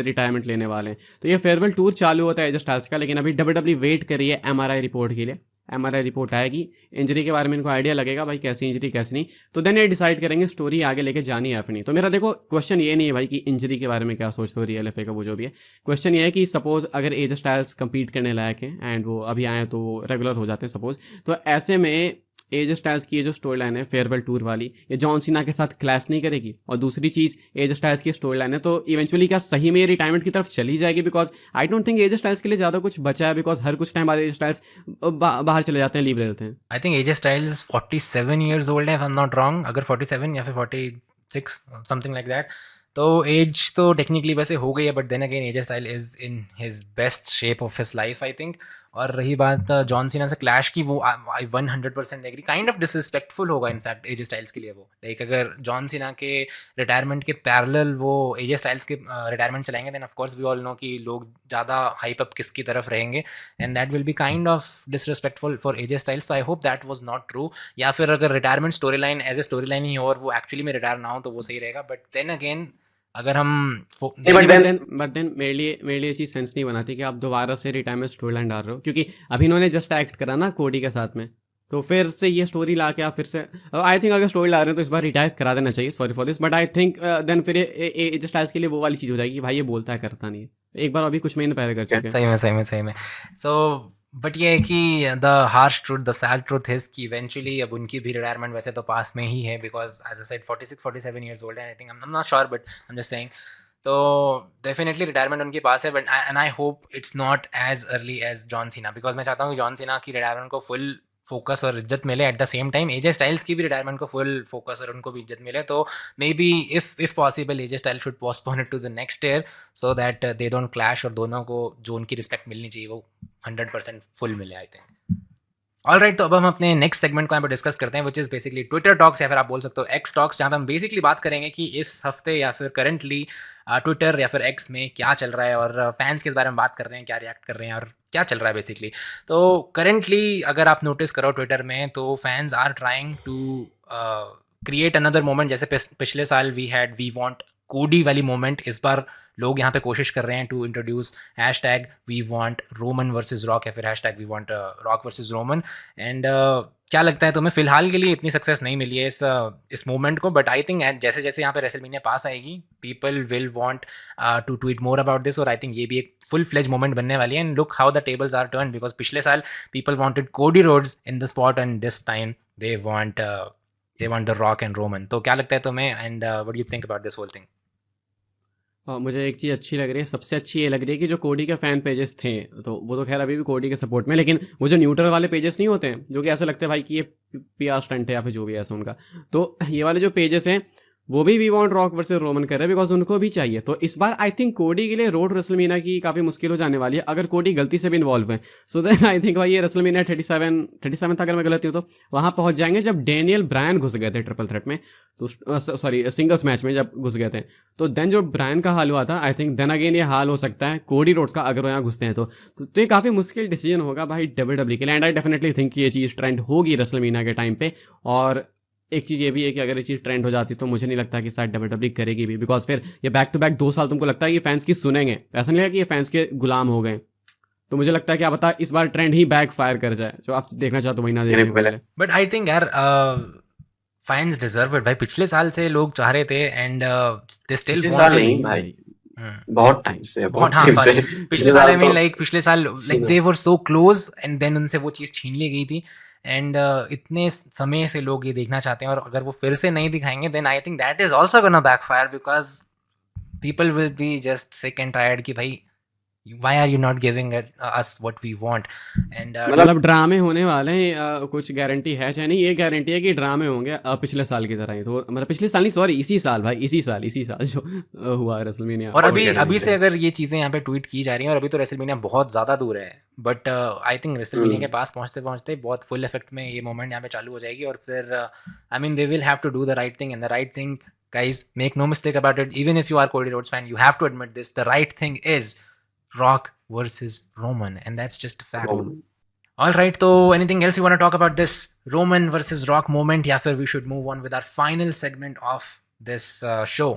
रिटायरमेंट लेने वाले हैं। तो ये फेयरवेल टूर चालू होता है एजे स्टाइल्स का, लेकिन अभी WWE वेट कर रही है MRI रिपोर्ट के लिए। MRI रिपोर्ट आएगी, इंजरी के बारे में इनको आइडिया लगेगा भाई कैसी इंजरी कैसी नहीं, तो देन ये डिसाइड करेंगे स्टोरी आगे लेके जानी है अपनी। तो मेरा देखो क्वेश्चन ये नहीं है भाई कि इंजरी के बारे में क्या सोचते हो रियल एफ का वो जो भी है, क्वेश्चन ये है कि सपोज अगर एजे स्टाइल्स कंपीट करने लायक है एंड वो अभी आए तो वो रेगुलर हो जाते हैं सपोज, तो ऐसे में एजे स्टाइल्स की ये जो स्टोरी लाइन है फेयरवेल टूर वाली, ये जॉन सीना के साथ क्लैश नहीं करेगी। और दूसरी चीज़, एजे स्टाइल्स की स्टोरी लाइन है तो इवेंचुअली क्या सही में ये रिटायरमेंट की तरफ चली जाएगी? Because I don't think AJ Styles के लिए ज़्यादा कुछ बचा है, बिकॉज हर कुछ टाइम बाद एजे स्टाइल्स बाहर चले जाते हैं, लीव ले लेते हैं। I think AJ Styles 47 years old है if I am not wrong, अगर 47 या फिर 46 समथिंग लाइक दैट। तो एज तो टेक्निकली वैसे हो गई है, but then again AJ Style is in his best shape of his life I think. और रही बात जॉन सीना से क्लैश की, वो I 100% agree, kind of disrespectful होगा इनफैक्ट एजे स्टाइल्स के लिए वो। लाइक अगर जॉन सीना के रिटायरमेंट के पैरेलल वो एजे स्टाइल्स के रिटायरमेंट चलाएंगे, then of course we all know कि लोग ज़्यादा हाइप अप किसकी तरफ रहेंगे, and that will be kind of disrespectful for AJ Styles. So I hope that was not true, या फिर अगर retirement story line as a story line ही हो और वो एक्चुअली में रिटायर ना हो तो वो सही रहेगा। बट देन अगेन अगर हम बट देन मेरे लिए ये चीज़ सेंस नहीं बनाती कि आप दोबारा से रिटायरमेंट स्टोरी लाइन डाल रहे हो, क्योंकि अभी इन्होंने जस्ट एक्ट करा ना कोडी के साथ में, तो फिर से ये स्टोरी ला के आप फिर से, आई थिंक अगर स्टोरी ला रहे हैं तो इस बार रिटायर करा देना चाहिए, sorry for this, but I think then फिर एजे स्टाइल्स के लिए वो वाली चीज़ हो जाएगी कि भाई ये बोलता है करता नहीं है, एक बार अभी कुछ महीने पहले कर चुके हैं। सही में सो बट ये है कि the harsh truth, the sad truth is कि इवेंचुअली अब उनकी भी रिटायरमेंट वैसे तो पास में ही है, because as I said 46-47 years old है I think, I am not sure but I am just saying. तो डेफिनेटली रिटायरमेंट उनके पास है, but and I hope it's not as early as John Cena, because मैं चाहता हूँ कि जॉन सीना की रिटायरमेंट को फुल फोकस और इज्जत मिले, eight the same time AJ Styles की भी रिटायरमेंट को फुल फोकस और उनको भी इज्जत मिले। तो maybe if possible AJ Styles should postpone it to the next year so that they don't clash, और दोनों को जो उनकी रिस्पेक्ट मिलनी चाहिए वो 100% फुल मिले आई थिंक। ऑलराइट, तो अब हम अपने नेक्स्ट सेगमेंट को यहाँ पर डिस्कस करते हैं, which is basically Twitter talks, या फिर आप बोल सकते हो एक्स टॉक्स, जहाँ पर हम बेसिकली बात करेंगे कि इस हफ्ते या फिर करंटली ट्विटर या फिर एक्स में क्या चल रहा है, और फैंस के बारे में बात कर रहे हैं, क्या रिएक्ट कर रहे हैं और क्या चल रहा है बेसिकली। तो करंटली अगर आप नोटिस करो ट्विटर में, तो fans are trying to create another moment. जैसे पिछले साल वी वांट कोडी वाली मोमेंट, इस बार लोग यहाँ पे कोशिश कर रहे हैं to introduce hashtag we want Roman versus Rock, या फिर hashtag we want Rock versus Roman. And क्या लगता है तुम्हें? फिलहाल के लिए इतनी सक्सेस नहीं मिली है इस मूवमेंट को, बट आई थिंक जैसे जैसे यहाँ पे रेसलमेनिया पास आएगी, people will want to tweet more about this, और आई थिंक ये भी एक फुल फ्लेज मोमेंट बनने वाली है। And look how the tables are turn, because पिछले साल people wanted Cody Rhodes in the spot, and this time they want the Rock and Roman. तो क्या लगता है तुम्हें, and what do you think about this whole thing? मुझे एक चीज़ अच्छी लग रही है, सबसे अच्छी ये लग रही है कि जो कोडी के फ़ैन पेजेस थे, तो वो तो खैर अभी भी कोडी के सपोर्ट में, लेकिन वो जो न्यूट्रल वाले पेजेस नहीं होते हैं, जो कि ऐसा लगता है भाई कि ये PR स्टंट है या फिर जो भी है ऐसा उनका, तो ये वाले जो पेजेस हैं वो भी we want Rock versus Roman कर रहे हैं, बिकॉज उनको भी चाहिए। तो इस बार आई थिंक कोडी के लिए रोड रेसलमेनिया की काफ़ी मुश्किल हो जाने वाली है, अगर कोडी गलती से भी इन्वॉल्व है। सो देन आई थिंक भाई ये रेसलमेनिया 37 था अगर मैं गलती हूँ तो, वहाँ पहुँच जाएंगे जब डेनियल ब्रायन घुस गए थे ट्रिपल थ्रेट में, तो सॉरी सिंगल्स मैच में जब घुस गए थे, तो देन जो ब्रायन का हाल हुआ था, आई थिंक देन अगेन ये हाल हो सकता है कोडी रोड्स का अगर वो यहाँ घुसते हैं तो ये काफ़ी मुश्किल डिसीजन होगा भाई WWE के लिए। एंड आई डेफिनेटली थिंक ये चीज़ ट्रेंड होगी रेसलमेनिया के टाइम पे। और एक चीज़ ये भी है कि अगर ये चीज़ ट्रेंड हो जाती तो मुझे नहीं लगता कि शायद WWE करेगी भी, बिकॉज फिर ये बैक टू बैक 2 साल तुमको लगता है कि फैंस की सुनेंगे, ऐसा नहीं लगेगा कि ये फैंस के गुलाम हो गए। तो मुझे लगता है कि क्या पता इस बार ट्रेंड ही बैक फायर कर जाए, जो आप देखना चाहते हो वही ना देखने। बट आई थिंक यार फैंस डिजर्व इट भाई, पिछले साल से लोग चाह रहे थे एंड दे स्टिल पिछले वांट साल इट। नहीं भाई, बहुत टाइम से, बहुत, बहुत हाँ टाइम से। सॉरी, पिछले साल आई मीन तो लाइक पिछले साल लाइक सुनो, दे वर सो क्लोज एंड देन उनसे वो चीज़ छीन ली गई थी एंड इतने समय से लोग ये देखना चाहते हैं और अगर वो फिर से नहीं दिखाएंगे then I think that is also gonna backfire because people will be just sick and tired कि भाई why are you not giving us what we want and मतलब ड्रामे होने वाले हैं, कुछ गारंटी है चाहे नहीं, ये गारंटी है कि ड्रामे होंगे पिछले साल की तरह ही। तो मतलब पिछले साल नहीं, सॉरी इसी साल भाई, इसी साल जो हुआ रेसलमेनिया। और अभी गारंटी अभी से है। अगर ये चीज़ें यहाँ पे ट्वीट की जा रही हैं और अभी तो रेसलमेनिया बहुत ज़्यादा दूर है बट आई थिंक रेसलमेनिया के पास पहुँचते पहुँचते बहुत फुल इफेक्ट में ये मोमेंट यहाँ पे चालू हो जाएगी और फिर I mean they will have to do the right thing and the right thing guys make no mistake about it, even if you are Cody Rhodes fan you have to admit this, the right thing is Rock versus Roman and that's just a fact. All right, so anything else you want to talk about this Roman versus Rock moment या फिर we should move on with our final segment of this show?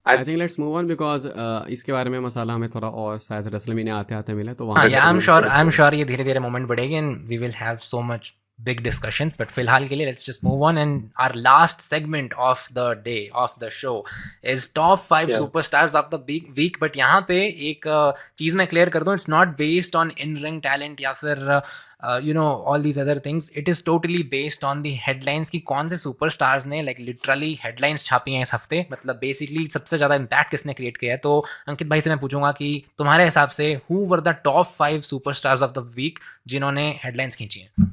I think let's move on because इसके बारे में मसाला हमें थोड़ा और शायद रेसलमेनिया आते आते मिले तो वहाँ हाँ पे या I'm करेंगे sure ये धीरे धीरे मोमेंट बढ़ेगी and we will have so much big discussions but फिलहाल के लिए let's just move on and our last segment of the day of the show is top 5 Yeah. superstars of the big week but यहाँ पे एक चीज़ मैं clear कर दूँ, it's not based on in-ring talent या फिर you know all these other things, it is totally based on the headlines कि कौन से superstars ने like literally headlines छापी हैं इस हफ्ते, मतलब basically सबसे ज़्यादा impact किसने create किया है। तो अंकित भाई से मैं पूछूंगा कि तुम्हारे हिसाब से who were the top 5 superstars of the week जिन्होंने headlines खींची हैं?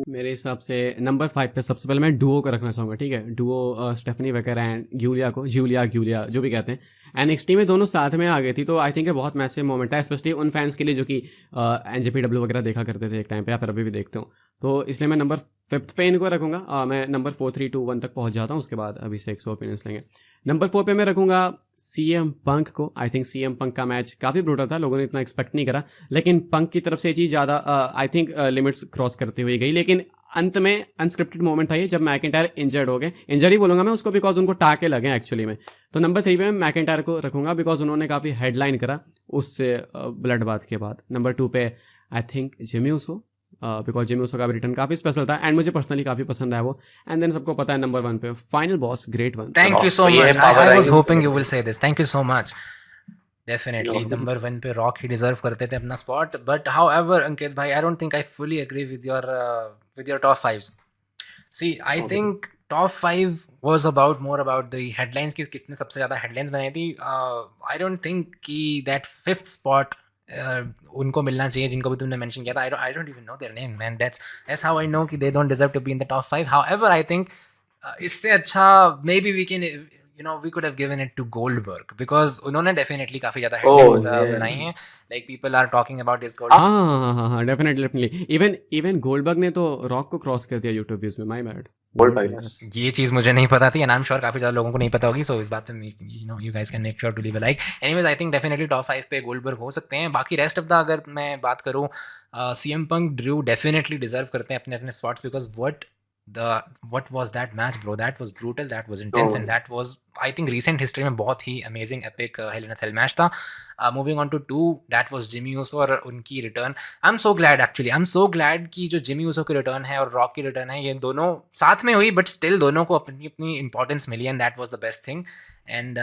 मेरे हिसाब से नंबर 5 पे सबसे पहले मैं डुओ को रखना चाहूँगा, ठीक है। Duo Stephanie Vaquer and Julia जो भी कहते हैं, NXT में दोनों साथ में आ गई थी। तो आई थिंक बहुत मैसिव मोमेंट है, स्पेशली उन फैंस के लिए जो कि NJPW वगैरह देखा करते थे एक टाइम पे या फिर अभी भी देखते हो। तो इसलिए मैं नंबर 5 पे इनको रखूँगा। मैं नंबर 4, 3, 2, 1 तक पहुँच जाता हूँ, उसके बाद अभी से 100 ओपिनियंस लेंगे। नंबर 4 पे मैं रखूँगा CM पंक को। आई थिंक CM पंक का मैच काफ़ी ब्रूटल था, लोगों ने इतना एक्सपेक्ट नहीं करा, लेकिन पंक की तरफ से ये चीज़ ज़्यादा आई थिंक लिमिट्स क्रॉस करते हुए गई। लेकिन अंत में अनस्क्रिप्टेड मोमेंट था ये, जब मैकिंटायर इंजर्ड हो गए, इंजर्ड ही बोलूँगा मैं उसको बिकॉज उनको टाके लगे एक्चुअली में। तो नंबर 3 पे मैं मैकिंटायर को रखूँगा बिकॉज उन्होंने काफ़ी हेडलाइन करा उससे ब्लड बाथ के बाद। नंबर 2 पे I think Jimmy Uso, because Jimmy Uso का भी रिटर्न काफ़ी स्पेशल था एंड मुझे पर्सनली काफ़ी पसंद आया वो। एंड देन सबको पता है नंबर 1 पे final boss, great one. Thank you so ये much. power I was rankings hoping में- you will say this. Thank you so much. Definitely, No. Number 1 पे रॉक ही डिजर्व करते थे अपना स्पॉट, बट हाउएवर अंकित भाई, आई don't think I fully agree with your top 5. See, I Okay. think top 5 was more about the headlines कि किसने सबसे ज़्यादा headlines बनाई थी। I don't think कि that 5th spot उनको मिलना चाहिए जिनको भी तुमने mention किया था। I don't even know their name, man. That's how I know कि they don't deserve to be in the top 5. However, I think इससे अच्छा maybe we can we could have given it to Goldberg because उन्होंने definitely काफी ज़्यादा headlines yeah. बनाई हैं। Like people are talking about his gold. हाँ, डेफिनेटली इवन गोल्डबर्ग ने तो रॉक को क्रॉस कर दिया यूट्यूब व्यूज में, माय बैड। Goldberg, yes. ये चीज़ मुझे नहीं पता थी एंड आई एम श्योर काफ़ी ज़्यादा लोगों को नहीं पता होगी, सो इस बात पे you guys can make sure to leave a like. Anyways, I think definitely top 5 पे गोल्डबर्ग हो सकते हैं। बाकी रेस्ट ऑफ द अगर मैं बात करूँ, CM पंक, ड्रू डेफिनेटली डिजर्व करते हैं अपने अपने spots because what was that match, bro? That was brutal, that was intense, and that was, I think, recent history में बहुत ही amazing epic Hell in a Cell match था। Moving on to 2, that was Jimmy Uso और उनकी रिटर्न। I'm so glad कि जो Jimmy Uso की रिटर्न है और रॉक की रिटर्न है, ये दोनों साथ में हुई बट स्टिल दोनों को अपनी अपनी इंपॉर्टेंस मिली and that was the best thing। And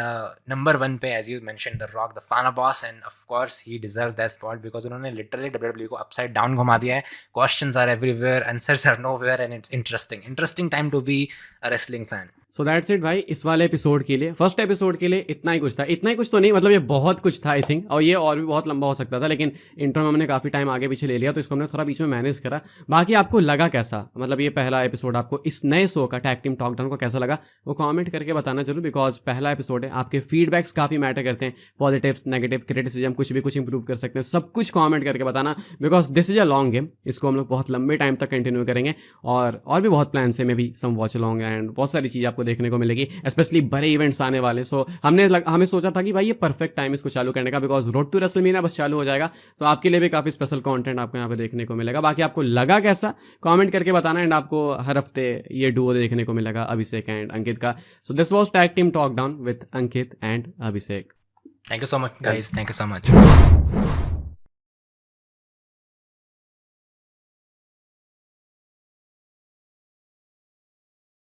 number 1 पे, as you mentioned, The Rock, the Final Boss, and of course he deserves that spot because उन्होंने literally WWE को upside down घुमा दिया है। Questions are everywhere, answers are nowhere, and it's interesting time to be a wrestling fan. So that's it भाई, इस वाले एपिसोड के लिए, फर्स्ट एपिसोड के लिए इतना ही कुछ था। इतना ही कुछ तो नहीं, मतलब ये बहुत कुछ था आई थिंक, और ये और भी बहुत लंबा हो सकता था, लेकिन इंट्रो में हमने काफ़ी टाइम आगे पीछे ले लिया तो इसको हमने थोड़ा बीच में मैनेज करा। बाकी आपको लगा कैसा, मतलब ये पहला एपिसोड आपको इस नए शो का टैग टीम टॉक डाउन को कैसा लगा, वो कमेंट करके बताना जरूर बिकॉज पहला एपिसोड है। आपके फीडबैक्स काफ़ी मैटर करते हैं, पॉजिटिव नेगेटिव क्रिटिसिज्म कुछ भी, कुछ इंप्रूव कर सकते हैं, सब कुछ कमेंट करके बताना because this is a long game. इसको हम लोग बहुत लंबे टाइम तक कंटिन्यू करेंगे और भी बहुत प्लान है, मे भी सम वॉच लॉन्ग एंड बहुत सारी चीज़ आपको देखने को मिलेगी, स्पेशली बड़े इवेंट्स आने वाले। सो हमें सोचा था कि भाई ये परफेक्ट टाइम इसको चालू करने का बिकॉज रोड टू रेसलमेनिया बस चालू हो जाएगा, तो आपके लिए भी काफ़ी स्पेशल कंटेंट आपको यहाँ पे देखने को मिलेगा। बाकी आपको लगा कैसा कमेंट करके बताना एंड आपको हर हफ्ते ये डुओ देखने को मिलेगा अभिषेक एंड अंकित का। So this was tag team talk down with Ankit and Abhishek. Thank you so much, guys. Thank you so much.